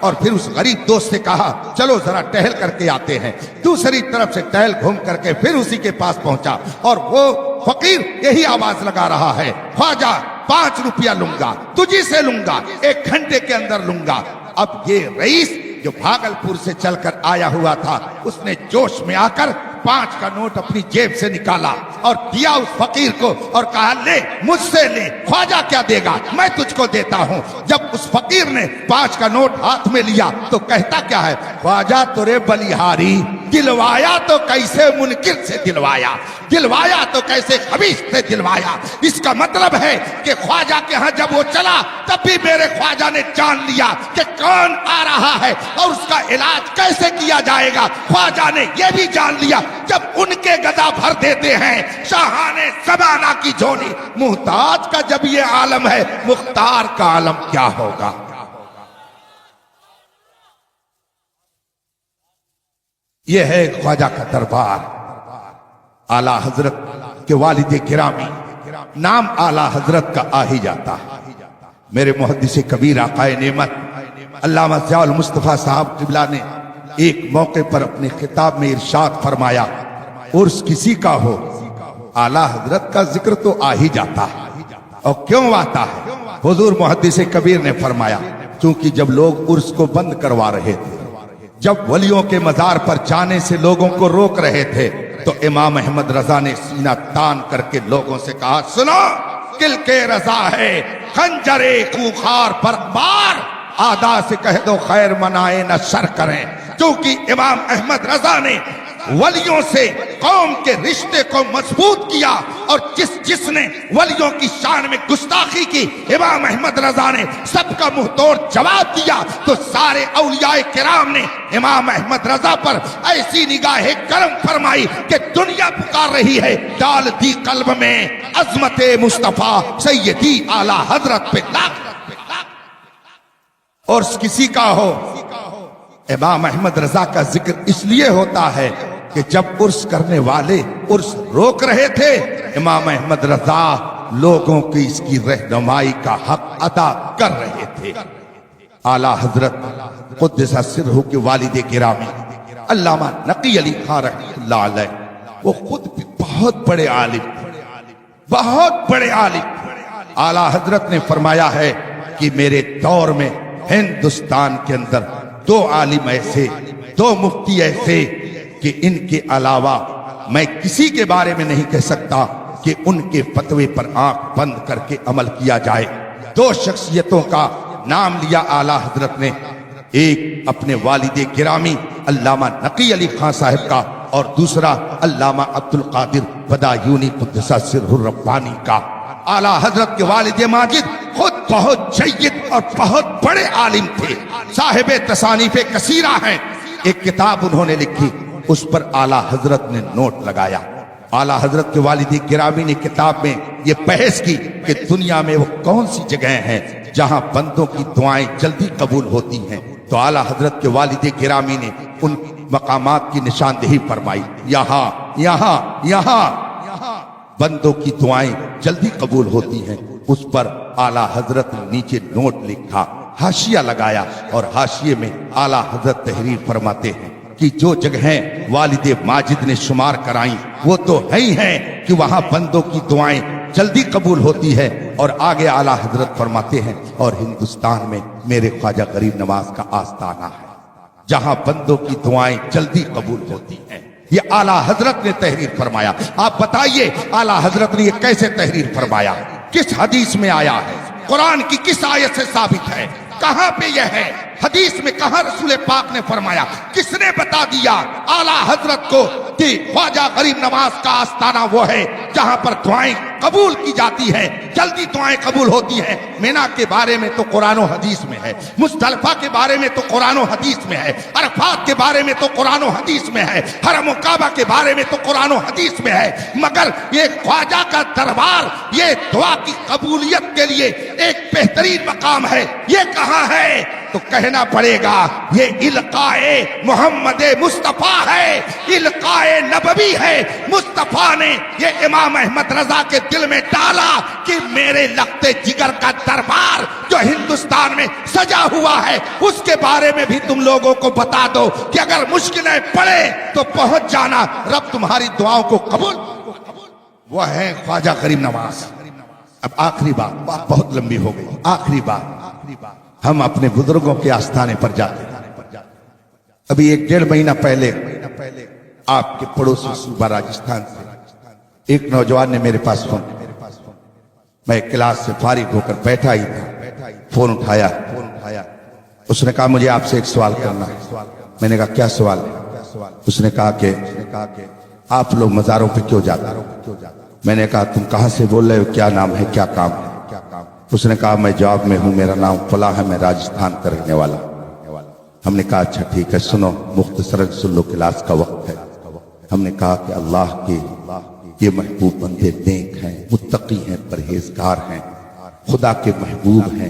اور پھر اس غریب دوست سے کہا چلو ذرا ٹہل کر کے آتے ہیں. دوسری طرف سے ٹہل گھوم کر کے پھر اسی کے پاس پہنچا اور وہ فقیر یہی آواز لگا رہا ہے, خواجہ 5 روپیہ لوں گا, تجھی سے لوں گا, 1 گھنٹے کے اندر لوں گا. اب یہ رئیس جو بھاگلپور سے چل کر آیا ہوا تھا, اس نے جوش میں آ کر 5 کا نوٹ اپنی جیب سے نکالا اور دیا اس فقیر کو اور کہا لے مجھ سے لے, خواجہ کیا دے گا, میں تجھ کو دیتا ہوں. جب اس فقیر نے 5 کا نوٹ ہاتھ میں لیا تو کہتا کیا ہے, خواجہ تورے بلیہاری, دلوایا تو کیسے منکر سے دلوایا, دلوایا تو کیسے خبیث سے دلوایا. اس کا مطلب ہے کہ خواجہ کے ہاں جب وہ چلا تب بھی میرے خواجہ نے جان لیا کہ کون آ رہا ہے اور اس کا علاج کیسے کیا جائے گا. خواجہ نے یہ بھی جان لیا جب ان کے گدا بھر دیتے ہیں شاہان زمانہ کی جھولی, محتاج کا جب یہ عالم ہے مختار کا عالم کیا ہوگا. یہ ہے خواجہ کا دربار. اعلیٰ حضرت کے والد گرامی, نام اعلیٰ حضرت کا آ ہی جاتا. میرے محدث کبیر آقائے نعمت علامہ ضیاء المصطفیٰ صاحب قبلہ نے ایک موقع پر اپنے خطاب میں ارشاد فرمایا, عرس کسی کا ہو اعلیٰ حضرت کا ذکر تو آ ہی جاتا. اور کیوں آتا ہے؟ حضور محدث کبیر نے فرمایا چونکہ جب لوگ عرس کو بند کروا رہے تھے, جب ولیوں کے مزار پر جانے سے لوگوں کو روک رہے تھے, تو امام احمد رضا نے سینہ تان کر کے لوگوں سے کہا سنو, کل کے رضا ہے خنجرے خوخار پر بار, آدھا سے کہہ دو خیر منائے نہ شر کریں. کیونکہ امام احمد رضا نے ولیوں سے قوم کے رشتے کو مضبوط کیا, اور جس نے ولیوں کی شان میں گستاخی کی امام احمد رضا نے سب کا منہ توڑ جواب دیا. تو سارے اولیاء کرام نے امام احمد رضا پر ایسی نگاہ کرم فرمائی کہ دنیا پکار رہی ہے, ڈال دی قلب میں عظمت مصطفیٰ سیدی اعلیٰ حضرت پہ لاکھ. اور کسی کا ہو, امام احمد رضا کا ذکر اس لیے ہوتا ہے کہ جب عرس کرنے والے عرس روک رہے تھے, امام احمد رضا لوگوں کی اس کی رہنمائی کا حق ادا کر رہے تھے. اعلیٰ حضرت قدس سرہ کے والد گرامی علامہ نقی علی خان رحمۃ اللہ علیہ, وہ خود بھی بہت بڑے عالم, بہت بڑے عالم. اعلیٰ حضرت نے فرمایا ہے کہ میرے دور میں ہندوستان کے اندر 2 عالم ایسے, 2 مفتی ایسے کہ ان کے علاوہ میں کسی کے بارے میں نہیں کہہ سکتا کہ ان کے فتوے پر آنکھ بند کر کے عمل کیا جائے. 2 شخصیتوں کا نام لیا اعلیٰ حضرت نے, ایک اپنے والد گرامی علامہ نقی علی خان صاحب کا, اور دوسرا علامہ عبد القادر بدایونی قدس سرہ الربانی کا. اعلیٰ حضرت کے والد ماجد خود بہت جید اور بہت بڑے عالم تھے, صاحب تصانیف کثیرہ ہیں. ایک کتاب انہوں نے لکھی, اس پر اعلیٰ حضرت نے نوٹ لگایا. اعلیٰ حضرت کے والد گرامی نے کتاب میں یہ بحث کی کہ دنیا میں وہ کون سی جگہیں ہیں جہاں بندوں کی دعائیں جلدی قبول ہوتی ہیں. تو اعلیٰ حضرت کے والد گرامی نے ان مقامات کی نشاندہی فرمائی, یہاں یہاں یہاں بندوں کی دعائیں جلدی قبول ہوتی ہیں. اس پر اعلیٰ حضرت نے نیچے نوٹ لکھا, حاشیہ لگایا, اور حاشیے میں اعلیٰ حضرت تحریر فرماتے ہیں کہ جو جگہیں والد ماجد نے شمار کرائیں وہ تو ہے ہی ہیں کہ وہاں بندوں کی دعائیں جلدی قبول ہوتی ہے. اور آگے اعلیٰ حضرت فرماتے ہیں اور ہندوستان میں میرے خواجہ غریب نواز کا آستانہ ہے جہاں بندوں کی دعائیں جلدی قبول ہوتی ہیں. یہ اعلیٰ حضرت نے تحریر فرمایا. آپ بتائیے اعلیٰ حضرت نے یہ کیسے تحریر فرمایا, کس حدیث میں آیا ہے, قرآن کی کس آیت سے ثابت ہے, کہاں پہ یہ ہے حدیث میں, کہاں رسول پاک نے فرمایا, کس نے بتا دیا اعلیٰ حضرت کو کہ خواجہ غریب نواز کا آستانہ وہ ہے جہاں پر دعائیں قبول کی جاتی ہیں, جلدی دعائیں قبول ہوتی ہیں. مینا کے بارے میں تو قرآن و حدیث میں ہے, مزدلفہ کے بارے میں تو قرآن و حدیث میں ہے, عرفات کے بارے میں تو قرآن و حدیث میں ہے, حرم و کعبہ کے بارے میں تو قرآن و حدیث میں ہے. مگر یہ خواجہ کا دربار یہ دعا کی قبولیت کے لیے ایک بہترین مقام ہے, یہ کہاں ہے؟ تو کہنا پڑے گا یہ القائے محمد مصطفیٰ ہے، القائے نبوی ہے۔ مصطفیٰ نے یہ امام احمد رضا کے دل میں ڈالا کہ میرے لگتے جگر کا دربار جو ہندوستان میں سجا ہوا ہے اس کے بارے میں بھی تم لوگوں کو بتا دو کہ اگر مشکلیں پڑے تو پہنچ جانا، رب تمہاری دعاؤں کو قبول۔ وہ ہے خواجہ غریب نواز۔ اب آخری بات بہت لمبی ہو گئی، آخری بات ہم اپنے بزرگوں کے آستانے پر جاتے ہیں۔ ابھی 1-1.5 مہینہ پہلے آپ کے پڑوسی صوبہ راجستھان سے ایک نوجوان نے میرے پاس فون، میں کلاس سے فارغ ہو کر بیٹھا ہی تھا، فون اٹھایا، اس نے کہا مجھے آپ سے ایک سوال کرنا ہے۔ میں نے کہا کیا سوال ہے؟ اس نے کہا کہ آپ لوگ مزاروں پہ کیوں جاتے ہیں؟ میں نے کہا تم کہاں سے بول رہے ہو، کیا نام ہے، کیا کام ہے؟ اس نے کہا میں جواب میں ہوں، میرا نام فلاں ہے، میں راجستھان کا رہنے والا ہوں۔ ہم نے کہا اچھا ٹھیک ہے، سنو مختصراً سن لو، کلاس کا وقت ہے۔ ہم نے کہا کہ اللہ کے یہ محبوب بندے نیک ہیں، متقی ہیں، پرہیزگار ہیں، خدا کے محبوب ہیں،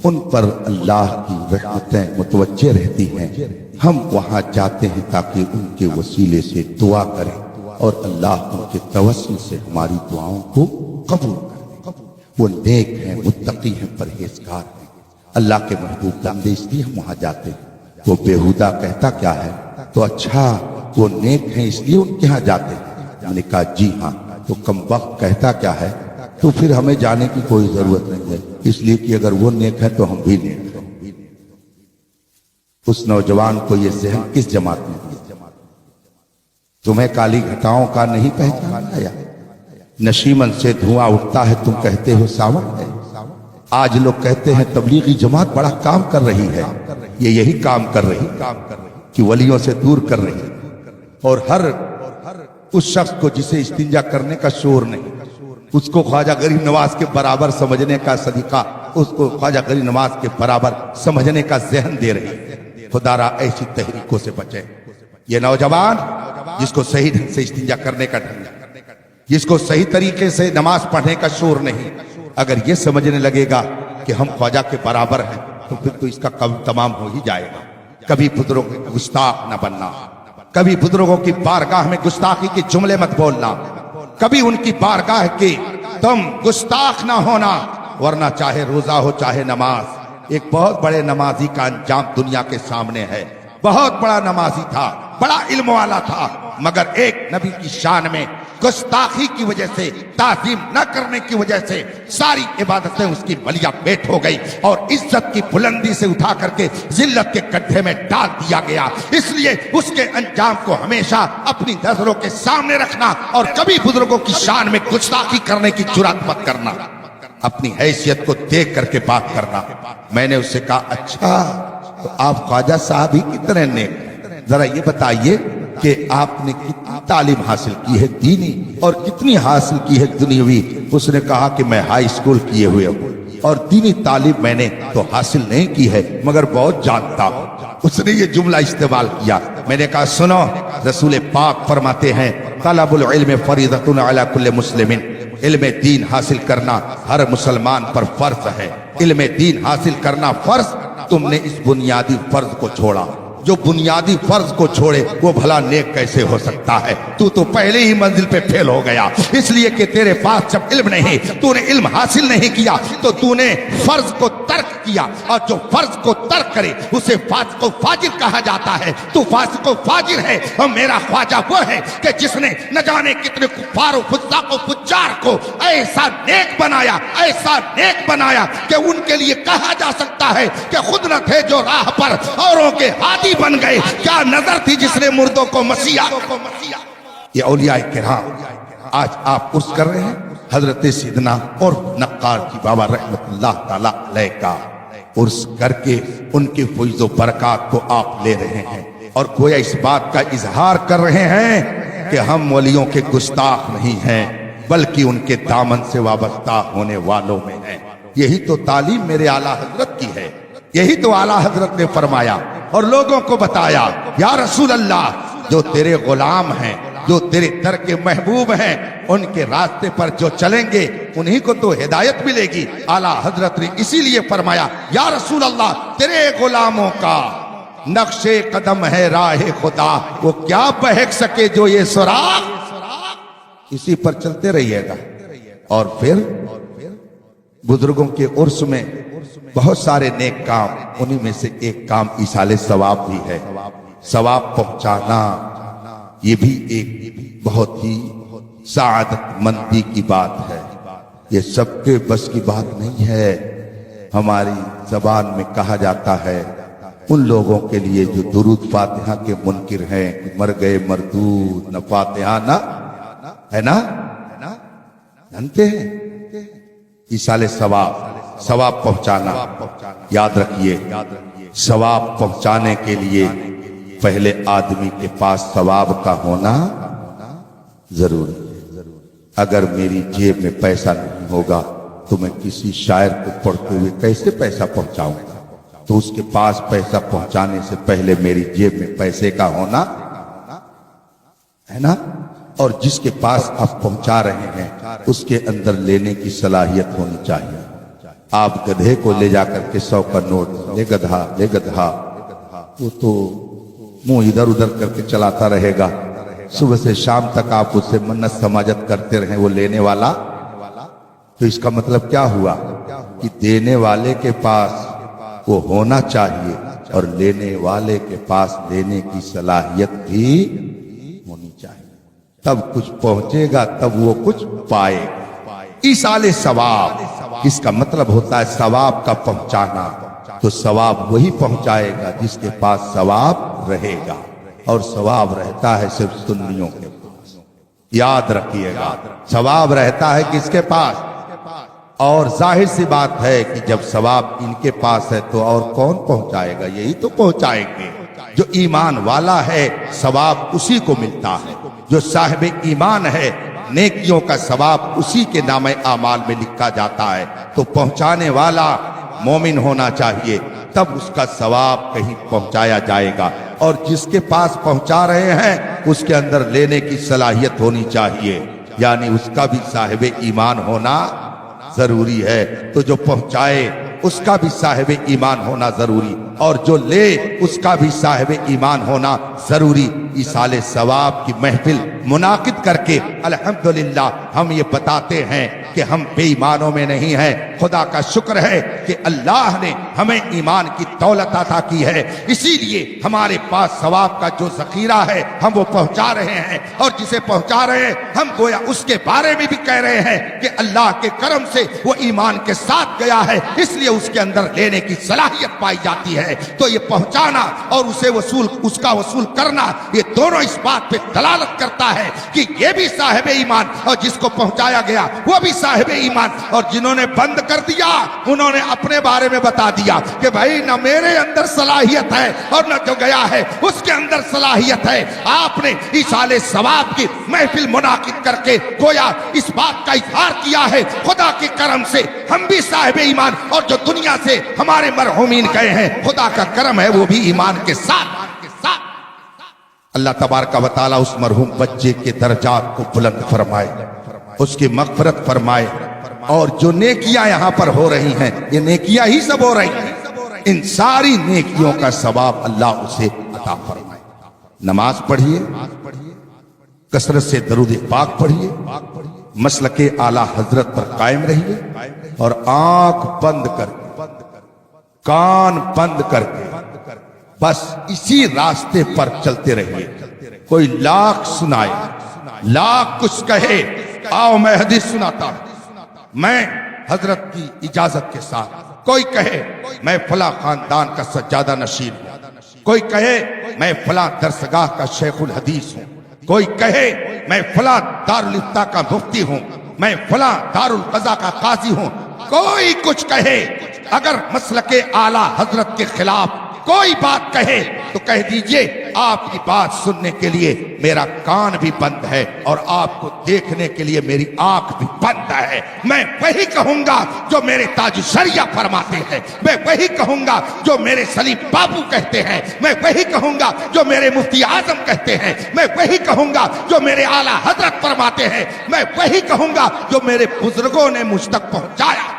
ان پر اللہ کی رحمتیں متوجہ رہتی ہیں۔ ہم وہاں جاتے ہیں تاکہ ان کے وسیلے سے دعا کریں اور اللہ ان کے توسل سے ہماری دعاؤں کو قبول کرے۔ وہ نیک ہیں، متقی ہیں، پرہیزگار ہیں، اللہ کے محبوب بندے، اس لیے ہم وہاں جاتے ہیں۔ وہ بیہودہ کہتا کیا ہے؟ تو اچھا وہ نیک ہیں اس لیے ان کے ہاں جاتے ہیں؟ میں نے کہا جی ہاں۔ تو کم وقت کہتا کیا ہے؟ تو پھر ہمیں جانے کی کوئی ضرورت نہیں ہے، اس لیے کہ اگر وہ نیک ہے تو ہم بھی نیک ہیں۔ اس نوجوان کو یہ ذہن کس جماعت میں دیا؟ تمہیں کالی گھٹاؤں کا نہیں پہچان آیا؟ نشیمن سے دھواں اٹھتا ہے، تم کہتے ہو ساون ہے۔ آج لوگ کہتے ہیں تبلیغی جماعت بڑا کام کر رہی ہے، یہ یہی کام کر رہی کہ ولیوں سے دور کر رہی، اور ہر اس شخص کو جسے استنجا کرنے کا شعور نہیں، اس کو خواجہ غریب نواز کے برابر سمجھنے کا صدقہ، اس کو خواجہ غریب نواز کے برابر سمجھنے کا ذہن دے رہی ہے۔ خدا را ایسی تحریکوں سے بچے۔ یہ نوجوان جس کو صحیح ڈھنگ سے استنجا کرنے کا ڈھنگ، جس کو صحیح طریقے سے نماز پڑھنے کا شعور نہیں، اگر یہ سمجھنے لگے گا کہ ہم خواجہ کے برابر ہیں تو پھر تو اس کا کام تمام ہو ہی جائے گا۔ کبھی بزرگوں کے گستاخ نہ بننا، کبھی بزرگوں کی بارگاہ میں گستاخی کے جملے مت بولنا، کبھی ان کی بارگاہ کے تم گستاخ نہ ہونا، ورنہ چاہے روزہ ہو چاہے نماز۔ ایک بہت بڑے نمازی کا انجام دنیا کے سامنے ہے۔ بہت بڑا نمازی تھا، بڑا علم والا تھا، مگر ایک نبی کی شان میں گستاخی کی وجہ سے، تعظیم نہ کرنے کی وجہ سے ساری عبادتیں اس کی ملیہ پیٹ ہو گئی اور عزت کی بلندی سے اٹھا کر کے ذلت کے گڈھے میں ڈال دیا گیا۔ اس لیے اس کے انجام کو ہمیشہ اپنی نظروں کے سامنے رکھنا اور کبھی بزرگوں کی شان میں گستاخی کرنے کی جرات مت کرنا، اپنی حیثیت کو دیکھ کر کے بات کرنا۔ میں نے اس سے کہا اچھا تو آپ خواجہ صاحب ہی کتنے نیک ہیں، ذرا یہ بتائیے کہ آپ نے کتنی تعلیم حاصل کی ہے دینی اور کتنی حاصل کی ہے دنیاوی؟ اس نے کہا کہ میں ہائی اسکول کیے ہوئے ہوں اور دینی تعلیم میں نے تو حاصل نہیں کی ہے مگر بہت جانتا ہوں۔ اس نے یہ جملہ استعمال کیا۔ میں نے کہا سنو، رسول پاک فرماتے ہیں طلب العلم فریضۃ علی کل مسلم، علم دین حاصل کرنا ہر مسلمان پر فرض ہے۔ علم دین حاصل کرنا فرض، تم نے اس بنیادی فرض کو چھوڑا۔ جو بنیادی فرض کو چھوڑے وہ بھلا نیک کیسے ہو سکتا ہے؟ تو پہلے ہی منزل پہ فیل ہو گیا، اس لیے کہ تیرے پاس جب علم نہیں، تو نے علم حاصل نہیں کیا تو تو نے فرض کو ترک کیا، اور جو فرض کو ترک کرے اسے فاسق و فاجر کہا جاتا ہے۔ تو فاسق و فاجر ہے، اور میرا خواجہ وہ ہے کہ جس نے نہ جانے کتنے کفار و فساق و فجار کو ایسا نیک بنایا، ایسا نیک بنایا کہ ان کے لیے کہا جا سکتا ہے کہ خود نہ تھے جو راہ پر اوروں کے ہادی بن گئے، کیا نظر تھی جس نے مردوں کو مسیحا۔ یہ اولیاء کرام آج آپ عرض کر رہے ہیں حضرت سیدنا اور نقار کی بابا رحمت اللہ تعالی علیہ کا عرض کر کے ان کے فیض و برکات کو آپ لے رہے ہیں، اور گویا اس بات کا اظہار کر رہے ہیں کہ ہم ولیوں کے گستاخ نہیں ہیں بلکہ ان کے دامن سے وابستہ ہونے والوں میں ہیں۔ یہی تو تعلیم میرے اعلیٰ حضرت کی ہے، یہی تو اعلیٰ حضرت نے فرمایا اور لوگوں کو بتایا، یا رسول اللہ جو تیرے غلام ہیں جو تیرے در کے محبوب ہیں ان کے راستے پر جو چلیں گے انہی کو تو ہدایت ملے گی۔ اعلیٰ حضرت نے اسی لیے فرمایا یا رسول اللہ تیرے غلاموں کا نقش قدم ہے راہ خدا، وہ کیا بہک سکے جو یہ سراغ، اسی پر چلتے رہیے گا۔ اور پھر بزرگوں کے عرس میں بہت سارے نیک کام، انہی میں سے ایک کام ایصال ثواب بھی ہے۔ ثواب پہنچانا یہ بھی ایک بہت ہی سعادت مندی کی بات ہے، یہ سب کے بس کی بات نہیں ہے۔ ہماری زبان میں کہا جاتا ہے ان لوگوں کے لیے جو درود فاتحہ کے منکر ہیں، مر گئے مردود نہ فاتحہ نہ، ہے نا، جانتے ہیں ایصال ثواب، ثواب پہنچانا۔ یاد رکھیے ثواب پہنچانے کے لیے پہلے آدمی کے پاس ثواب کا ہونا ضروری ہے۔ اگر میری جیب میں پیسہ نہیں ہوگا تو میں کسی شاعر کو پڑھتے ہوئے کیسے پیسہ پہنچاؤں گا؟ تو اس کے پاس پیسہ پہنچانے سے پہلے میری جیب میں پیسے کا ہونا ہے نا، اور جس کے پاس آپ پہنچا رہے ہیں اس کے اندر لینے کی صلاحیت ہونی چاہیے۔ آپ گدھے کو لے جا کر کے 100 کا نوٹ لے گدھا لے گدھا، وہ تو منہ ادھر ادھر کر کے چلاتا رہے گا، صبح سے شام تک آپ اس سے منت سماجت کرتے رہیں وہ لینے والا، تو اس کا مطلب کیا ہوا کہ دینے والے کے پاس وہ ہونا چاہیے اور لینے والے کے پاس لینے کی صلاحیت بھی ہونی چاہیے، تب کچھ پہنچے گا، تب وہ کچھ پائے گا۔ ایصال ثواب اس کا مطلب ہوتا ہے ثواب کا پہنچانا، تو ثواب وہی پہنچائے گا جس کے پاس ثواب رہے گا، اور ثواب رہتا ہے صرف سنیوں کے پاس۔ یاد رکھیے گا ثواب رہتا ہے کس کے پاس؟ اور ظاہر سی بات ہے کہ جب ثواب ان کے پاس ہے تو اور کون پہنچائے گا؟ یہی تو پہنچائیں گے جو ایمان والا ہے، ثواب اسی کو ملتا ہے۔ جو صاحب ایمان ہے نیکیوں کا ثواب اسی کے نام اعمال میں لکھا جاتا ہے، تو پہنچانے والا مومن ہونا چاہیے، تب اس کا ثواب کہیں پہنچایا جائے گا، اور جس کے پاس پہنچا رہے ہیں اس کے اندر لینے کی صلاحیت ہونی چاہیے، یعنی اس کا بھی صاحب ایمان ہونا ضروری ہے۔ تو جو پہنچائے اس کا بھی صاحب ایمان ہونا ضروری، اور جو لے اس کا بھی صاحب ایمان ہونا ضروری۔ ایصال ثواب کی محفل منعقد کر کے الحمدللہ ہم یہ بتاتے ہیں کہ ہم بے ایمانوں میں نہیں ہیں۔ خدا کا شکر ہے کہ اللہ نے ہمیں ایمان کی دولت عطا کی ہے، اسی لیے ہمارے پاس ثواب کا جو ذخیرہ ہے ہم وہ پہنچا رہے ہیں، اور جسے پہنچا رہے ہیں ہم گویا اس کے بارے میں بھی کہہ رہے ہیں کہ اللہ کے کرم سے وہ ایمان کے ساتھ گیا ہے، اس لیے اس کے اندر لینے کی صلاحیت پائی جاتی ہے۔ تو یہ پہنچانا اور اسے اس کا وصول کرنا، یہ دونوں اس بات پہ دلالت کرتا ہے کہ یہ بھی صاحب ایمان، اور جس کو پہنچایا گیا وہ بھی صاحب ایمان، اور جنہوں نے بند کر دیا انہوں نے اپنے بارے میں بتا دیا کہ بھائی نہ میرے اندر صلاحیت ہے اور نہ جو گیا ہے اس کے اندر صلاحیت ہے۔ آپ نے ایصال ثواب کی محفل منعقد کر کے گویا اس بات کا اظہار کیا ہے خدا کے کرم سے ہم بھی صاحب ایمان، اور جو دنیا سے ہمارے مرحومین گئے ہیں خدا کا کرم ہے وہ بھی ایمان کے ساتھ۔ اللہ تبارک و تعالیٰ اس مرحوم بچے کے درجات کو بلند فرمائے، اس کی مغفرت فرمائے، اور جو نیکیاں یہاں پر ہو رہی ہیں یہ نیکیاں ہی سب ہو رہی ہیں، ان ساری نیکیوں کا ثواب اللہ اسے عطا فرمائے۔ نماز پڑھیے، کثرت سے درود پاک پڑھیے، مسلک اعلیٰ حضرت پر قائم رہیے، اور آنکھ بند کر کے، کان بند کر کے بس اسی راستے پر چلتے رہیے۔ کوئی لاکھ سنائے، لاکھ کچھ کہے، آؤ میں حدیث سناتا ہوں، میں حضرت کی اجازت کے ساتھ۔ کوئی کہے میں فلاں خاندان کا سجادہ نشین ہوں، کوئی کہے میں فلاں درسگاہ کا شیخ الحدیث ہوں، کوئی کہے میں فلاں دارالفتہ کا مفتی ہوں، میں فلاں دارالقضاء کا قاضی ہوں، کوئی کچھ کہے، اگر مسلک اعلیٰ حضرت کے خلاف کوئی بات کہے تو کہہ دیجئے آپ کی بات سننے کے لیے میرا کان بھی بند ہے اور آپ کو دیکھنے کے لیے میری آنکھ بھی بند ہے. میں وہی کہوں گا جو میرے تاج شریعہ فرماتے ہیں, میں وہی کہوں گا جو میرے سلیم بابو کہتے ہیں, میں وہی کہوں گا جو میرے مفتی اعظم کہتے ہیں, میں وہی کہوں گا جو میرے اعلیٰ حضرت فرماتے ہیں, میں وہی کہوں گا جو میرے بزرگوں نے مجھ تک پہنچایا.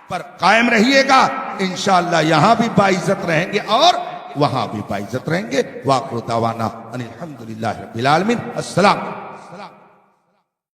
پر قائم رہیے گا, انشاءاللہ یہاں بھی باعزت رہیں گے اور وہاں بھی باعزت رہیں گے. وآخر دعوانا ان الحمدللہ رب العالمین. السلام.